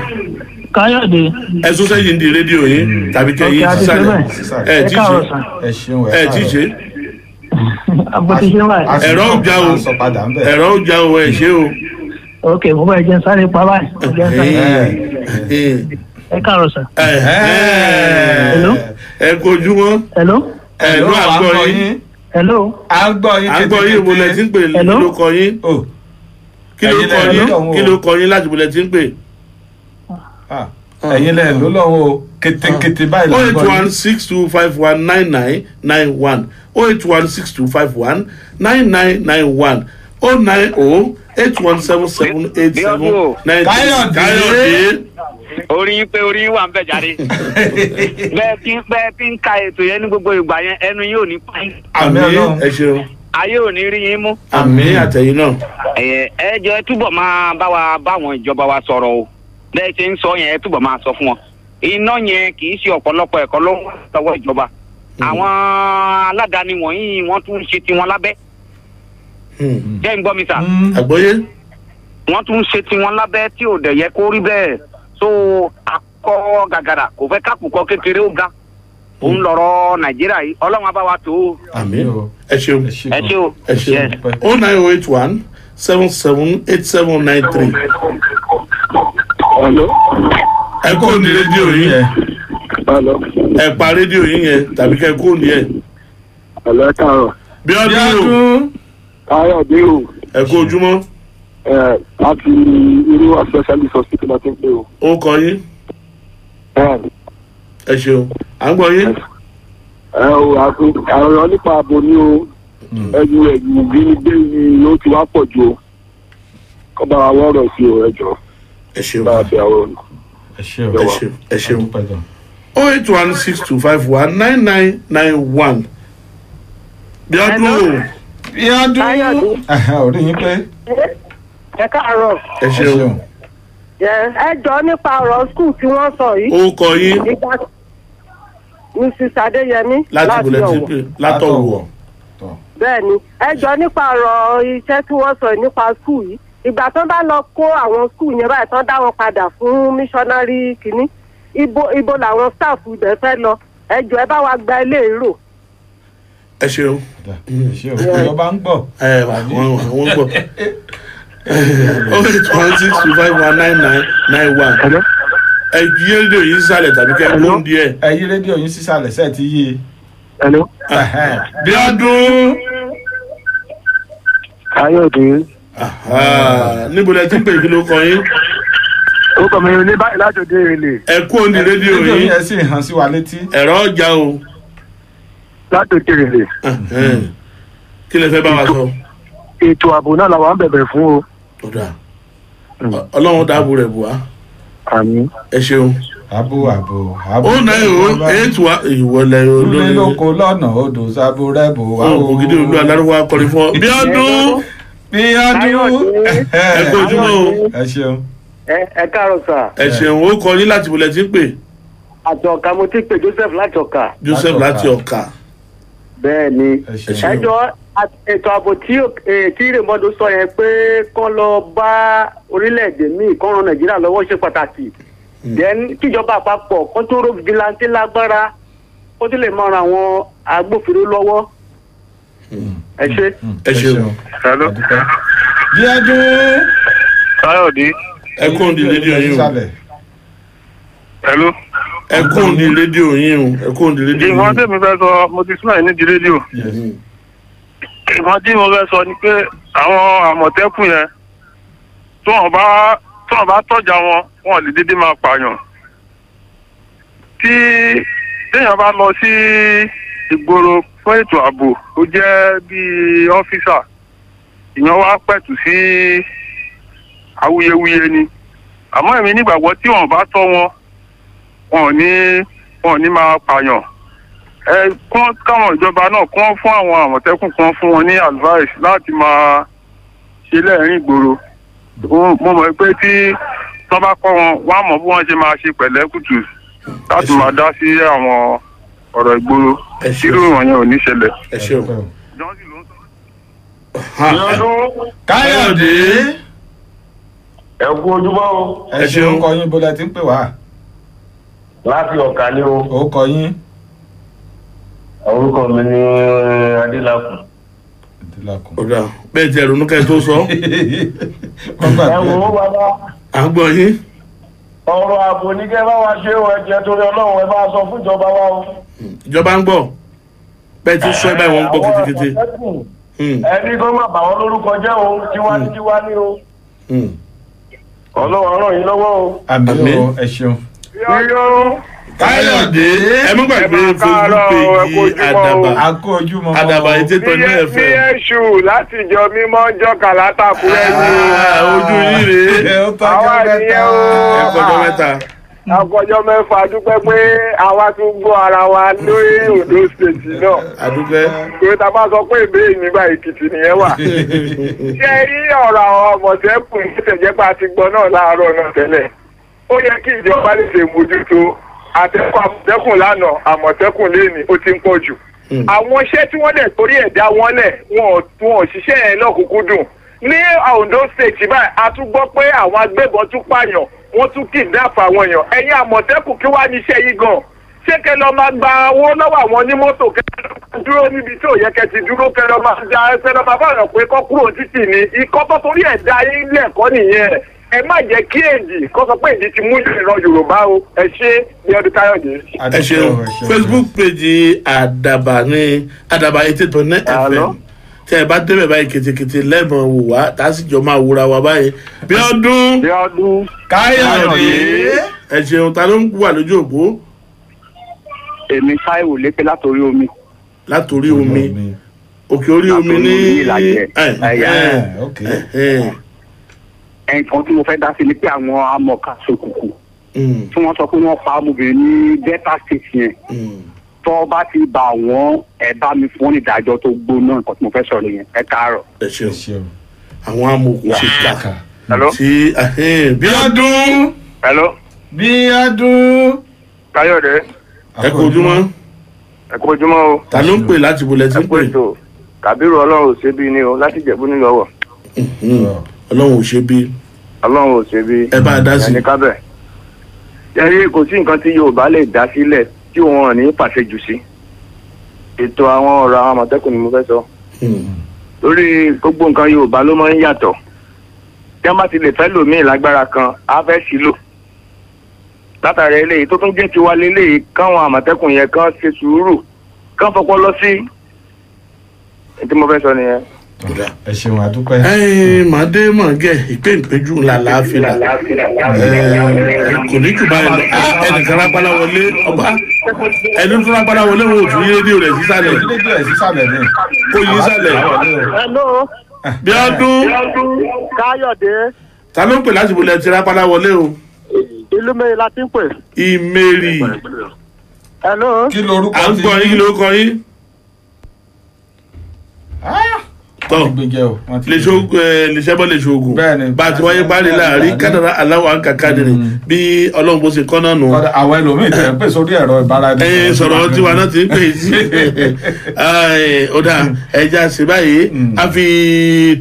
Káyọ̀dé. ẹ sọ sẹ́yìn di rédíò yín tàbí kẹ́yìn sísàlẹ̀ ẹ tí ṣe ẹ tí ṣe. ẹ̀rọ ọjà o ẹ̀rọ ọjà o ẹ ṣe o. ok mo bá ẹ jẹ sáré pa báyìí. ẹ káàárọ̀ sà. hello. ẹ kojú wọn. hello. hello àgbọ̀ yín. hello. àgbọ̀ yín mo lẹ ti ń pè ló kọ yín. kí ló kọ yín láti mo lẹ ti ń pè. ẹ̀yin lẹ ló lọ́wọ́ kétékété báyìí lọ́wọ́ yìí. 08162519991 08162519991 09081778793 81778793. Káyọ̀dé. orí yín pé orí yín wà ń bẹ̀ jáde. bẹ́ẹ̀ tí ń ka ètò yẹn ní gbogbo ìgbà yẹn ẹnu yín ò ní pa yín. àmín ẹ ṣeun. ayé ò ní rí yín mú. àmín àtẹ̀yìn náà. ẹ jọ ẹ túbọ̀ máa bá àwọn ìjọba wa sọ̀rọ̀ o bẹ́ẹ̀ ṣe ń sọ yẹn ẹ túbọ̀ máa sọ fún wọn. iná yẹn kì í ṣe ọ̀pọ̀lọpọ̀ ẹ̀kọ́ ló ń tọwọ́ ìjọba. àwọn aládàáni wọ̀nyí wọ́n tún ń ṣe tiwọn lábẹ́. jẹ́ ń gbọ́ mi sà. àgbọ́yé. wọ́n tún ń ṣe tiwọn lábẹ́ tí ò dẹ̀ yẹ kó rí bẹ́ẹ̀ so akọ gàgàrà kò fẹ́ kákùkọ kékeré ó ga òun lọ̀rọ̀ nàìjíríà yìí ọlọ́run á bá wa tó o. àmín ẹ ṣeun. ẹ ṣe o. ẹ ṣeun. 09081778793. ẹ kó ní rédíò yín yẹn. ẹ pa rédíò yín yẹn tàbí kẹ kó ní ẹ. ẹ̀lẹ́ káàárọ̀. bí ọdún. káyọ̀dé o. ẹ kó ojúmọ́. láti irú specialist hospital láti ń pè o. ó kọ yín. ẹ ṣeun à ń gbọ́ yín. àrùn nípa ààbò ni o ẹ̀yìn gbígbé yìí ló ti wá pọ̀ ju o kọ́ bá wa wọ́ọ̀rọ̀ sí o ẹ̀jọ̀. ẹ ṣeun bá a fi àwọn ọ̀nà. ẹ ṣeun 08162519991. bí ọdún o. bí ọdún. orí yín pé. ẹ káàárọ̀. ẹ ṣeun. ẹ jọ nípa ọ̀rọ̀ skul tí wọ́n sọ yìí. ó kọ yín. mrs adeyemi láti Ọ̀wọ̀. látọ̀wọ̀. bẹ́ẹ̀ni ẹ jọ nípa ọ̀rọ̀ iṣẹ́ tí wọ́n sọ nípa skul yìí ìgbà tó bá lọ kó àwọn skul yẹn báyìí tán dá wọn padà fún missionary kìíní ibo làwọn staff ibẹ̀ fẹ́ lọ ẹ jọ ẹ bá wa gba ilé èrò. ẹ ṣeun. ìjọba ń gbọ́. wọ́n ń gbọ́. 08162519991. ẹ yí rédíò yìí sísàlẹ̀ tàbí kẹ́ ẹ lóhùn díẹ̀. ẹ yí rédíò yìí sísàlẹ̀ sẹ́ẹ̀ ti yé. bí ọdún. káyọ̀dé. níbo lẹ ti ń pè kí ló kọ yín. ó kọ́ mi ní báyìí láti òde èlé. ẹ kú òní rédíò yín. rédíò yín ẹ sì hàn sí wa létí. ẹ̀rọ ọjà o. láti òde èlé. kí lẹ fẹ́ bá wa sọ. ètò ààbò náà làwọn bẹ̀bẹ̀ fún o. ọlọ́run dáàbò rẹ̀ bù wá. àmín. ẹ ṣeun. àbò. ó náà ètò ìwọlẹ̀ olórí. lulẹ̀ lóko lọ́nà odò sábò rẹ̀ bò wá o. ògidì olú alárúwá kọrin fún ọ. bí ọdún. bí ọdún. ẹ kó ojúmọ́ o. ẹ ṣeun. ẹ káàárọ̀ sà. ẹ ṣeun ó kọ yín láti bolẹ̀ tí ń pè. àtọ̀ka mo ti pè Joseph láti ọ̀ka. Joseph láti ọ̀ka. bẹ́ẹ̀ ni ẹjọ́ ètò ààbò tí ìrèmọdò sọ yẹn pé kán lọ bá orílẹ̀-èdè míì kán ran nàìjíríà lọ́wọ́ ṣe pàtàkì then kíjọba àpapọ̀ kán tó ró vigilante lágbára kó tó lè mọ àwọn agbófinró lọ́wọ́. ẹ ṣe. ẹ ṣeun. bí ọdún. káyọ̀dé. ẹ kún di rédíò yín o. hello. ẹ kún di rédíò yín o. ẹ kún di rédíò yín o. ìwọ́n tẹ̀mí fẹ́ sọ mo ti súnmọ́ ẹ̀ ní di rédíò. ìwọ́n tí mo fẹ́ sọ ni pé àwọn àmọ̀tẹ́kùn yẹn tí wọ́n bá tọ́jà wọn lè dédé máa pààyàn. tí téèyàn bá lọ sí ìgboro fún ètò ààbò ó jẹ́ bíi ọ́fíìsà ìyẹn wá pẹ̀tù sí awuyewuye ni àmọ́ èmi nígbàgbọ́ tí wọ́n bá tọ́ wọn ò ní máa pààyàn. Káwọn ìjọba náà kún fún àwọn àmọ̀tẹ́kùn kan fún wọn ní advice láti máa ṣe lẹ́ẹ̀rín ìgboro. mo mọ̀ pé tí wọ́n bá kọ́ wọn wọ́n á mọ̀ bí wọ́n ṣe máa ṣe pẹ̀lẹ́kùtù láti máa dá sí àwọn ọ̀rọ̀ ìgboro irú ìwọ̀nyẹn ò ní ṣẹlẹ̀. ẹ ṣeun. káyọ̀dé. ẹ kú ojúmọ́ o. ẹ ṣeun kọ yín bọ́lá tí ń pè wá. láti ọ̀kà ni o. ó kọ yín. orúkọ mi ni adélakùn. ọ̀dà bẹ́ẹ̀ tí ẹ̀rọ nùkẹ́ tó sọ. ẹ wò ó bàbá. à ń gbọ́ yín. ọ̀rọ̀ ààbò ní kẹ́ bá wa ṣe o ẹ̀jẹ̀ torí ọlọ́run ẹ bá sọ fún ìjọba wa o. ìjọba ń gbọ́ bẹ́ẹ̀ tí sọ ẹ báyìí wọ́n ń gbọ́ kitikiti. ẹni tó má bà wọ́n lórúkọ jẹ́ o tiwa ní o. ọlọ́run ràn yín lọ́wọ́ o. àmì o ẹ ṣeun. káyọ̀dé ẹ mú gbàgbé facebook page àdàbà ètè tó ní ẹ̀fẹ̀. ní ẹ̀ṣù láti jọ mímọ́ jọ́kà látàkùrẹ́ ní. ojú rírè àwa nìyẹn o. ẹ̀kọ́jọ́ mẹ́ta. àkọjọ́ mẹ́fà dúpẹ́ pé àwa tún gbọ́ ara wa lórí Ondo state náà. àdúpẹ́. pé tá a bá sọ pé ìbéèrè nígbà Èkìtì nìyẹn wà. ṣé rí ọ̀rọ̀ àwọn Àmọ̀tẹ́kùn ìṣẹ̀jẹ̀ pa ti gbọ́ náà láàárọ̀ náà tẹ́lẹ̀. ó yẹ kí ìjọba lè ṣe mójútó Àmọ̀tẹ́kùn lánàá Àmọ̀tẹ́kùn lénìí ó ti ń pọ̀ jù. àwọn iṣẹ́ tí wọ́n dẹ̀ torí ẹ̀ dá wọn lẹ̀ wọn ò ṣiṣẹ́ ẹ̀ lọ́kùnkúndùn. ní Ondo state báyìí a tún gbọ́ pé àwọn agbébọn tún pààyàn wọ́n tún kidnap àwọn èèyàn ẹ̀yin Àmọ̀tẹ́kùn kí wàá níṣẹ́ yìí gan ṣé kẹ́ lọ máa gba owó lọ́wọ́ àwọn onímọ́tò kẹ́ dúró níbi tí ò yẹ kẹ́ ti dúró kẹ́ lọ máa da ẹsẹ̀ lọ máa bá ọ̀nà pé kọ́ kúrò títì ní ikọ́ tó torí ẹ̀ da ilé ẹ̀kọ́ nìyẹn ẹ má jẹ́ kí èdè kó sọ pé èdè ti mú ìran Yorùbá o ẹ ṣe bí ọdún Káyọ̀dé. ẹ ṣeun facebook page àdàbà ní àdàbà ètè tó ní ẹ̀fẹ̀ tẹ ẹ bá débẹ̀ báyìí kètèkètè lẹ́ẹ̀mọ̀ wò wá tá a sì jọ máa wúra wa báyìí bí ọdún káyọ̀dé ẹ ṣeun ta ló ń wà lójú òpó. èmi Táíwò lépe látòrí omi. látòrí omi òkè orí omi ní nǹkan tí mo fẹ́ dá sí ni pé àwọn amọ̀kàṣokùkù tí wọ́n sọ pé wọ́n pa ọmọbìnrin ní Delta State yẹn tó bá ti bà wọ́n ẹ bá mi fún ìdájọ́ tó gbóná nǹkan tí mo fẹ́ sọ̀rọ̀ yẹn ẹ káàárọ̀. ẹ ṣeun àwọn amòkùnṣèkà tí bí ọdún. bí ọdún. Káyọ̀dé. ẹ kú ojúmọ́. ẹ kú ojúmọ́ o. ta ló ń pè láti bolẹ̀ tí ń pè. Kàbírù Ọlọ́run ò ṣe bí ni o láti Jẹ̀bú nílùú Ọ̀wọ̀. Ọlọ́run ò ṣe bí. Ọlọ́run ò ṣe bí. ẹ bá a dá sí. ẹni kábẹ̀. yẹ́nì kò sí nǹkan tí Yorùbá lè dá sílẹ̀ tí wọn ní pàṣẹjù sí. ètò àwọn ọ̀rọ̀ àwọn Àmọ̀tẹ́kùn ni mo fẹ́ sọ. lórí gbogbo nǹkan Yorùbá ló máa ń yàtọ̀. tí wọ́n bá ti lè fẹ́ lòmíì lágbára kan á fẹ́ sílò. látàrí eléyìí tó tún jẹ́ tiwa léléyìí káwọn Àmọ̀tẹ́kùn yẹn kan ṣe sùúrù kán fọpọlọ sí. tí mo fẹ́ sọ nìyẹn. ẹ ṣeun àdúpẹ́. màdé mọ̀gẹ́ ìpè ìpéjú ńlá láàfin kò ní jù báyìí lọ ẹnìkan rápálá wọlé ọba ẹni tó rápálá wọlé wọn ò tún yí rédíò rẹ̀ sísàlẹ̀ kò yí sàlẹ̀. hello. bí ọdún. Káyọ̀dé. ta ló ń pè láti bolẹ̀ ti rápálá wọlé o. ìlú mẹ́rin la ti ń pè. ìmẹ̀rì. hello. kí lorúkọ à ń gbọ́ yín kí lorúkọ yín. tọ́ lè ṣẹ́bọ̀ lè ṣoògùn bá a ti wáyé parí láàrin kádàrá aláwọ̀ àǹkàkádìrì bí ọlọ́run bó ṣe kọ́ náà nù. àwọn ẹlòmíì tẹ̀ ń pè sórí ẹ̀rọ ìbáraẹnisọ̀rọ̀. sọ̀rọ̀ tiwa náà ti ń pè sí. ọ̀dà ẹja sí báyìí a fi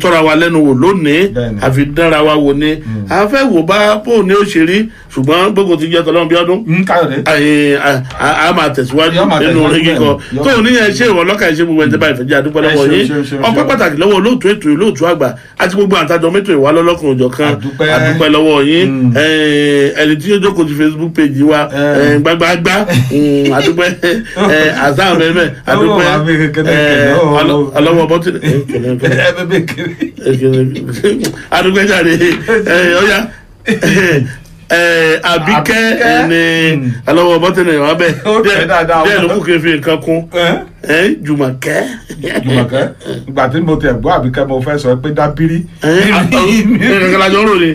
tọ́ra wa lẹ́nu wò lónìí a fi dánra wa wò ní a fẹ́ wò bá bó ní ó ṣe rí ṣùgbọ́n gbogbo ti jẹ́ tọ́lọ́run bí ọdún. a máa tẹ̀síwájú nínú orin kíkọ tó o níyẹn ṣé ìwọ lọ́kà ṣe gbogbo ẹ̀ tẹ́ báyìí fẹ́ jẹ́ àdúpẹ́ lọ́wọ́ yín ọpẹ́ pàtàkì lọ́wọ́ olóòtú ètò olóòtú àgbà àti gbogbo àtàjọ mẹ́tò ìwà lọ́lọ́kùnrin òjọ̀ kan àdúpẹ́ lọ́wọ́ yín ẹni tí yóò jókòó ti Facebook page wa gbágbágbá àdúpẹ́ àzáà mẹ́mẹ́ àdúpẹ́ ọlọ́wọ́ bọ́tì àdúpẹ́ jáde ọ̀yà àbíkẹ́ ẹni alọ́wọ́ bọ́tẹ́nì wà bẹ́ẹ̀ díẹ̀ ló kù kí n fi nǹkan kún Jùmọ̀kẹ́. Jùmọ̀kẹ́ ìgbà tí mo tẹ̀ gbọ́ àbíkẹ́ mo fẹ́ sọ pé dábírí. ẹnìkan lájọ ń rò ní.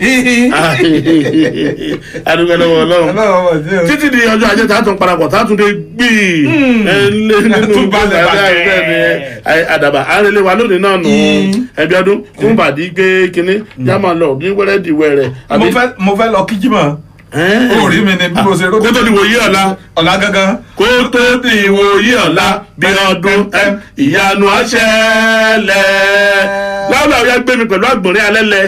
adúgbò lọ́wọ́ Ọlọ́run títí di ọjọ́ ajé tá a tún parapọ̀ tá a tún dé gbìí nínú àdàbà àrẹ̀lẹ̀ wa lónìí náà nù ẹbí ọdún kún bàdí gbé kínní jámà lọ ní wẹ́rẹ́dìwẹ́rẹ́. mo fẹ́ lọ kíjímọ̀ orí mi ni bí mo ṣe kó tó di wòye ọ̀la gangan kó tó di wòye ọ̀la bí ọdún ìyanu àṣẹlẹ̀ láwùjọ àwọn gbé mi pẹ̀lú àgbọ̀nrín alẹ́ lẹ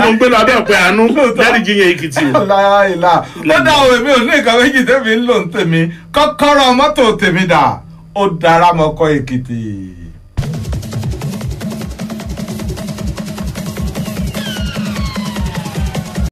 òun gbé lọ abẹ́ ọ̀pẹ àánú lẹ́rìí jíyẹn Èkìtì. ó dá òwe mi ò ní nǹkan méjì tẹ́mi ń lò ń tèmi kọ́kọ́rọ́ mọ́tò tèmi dà ó dára mọ́kọ́ Èkìtì.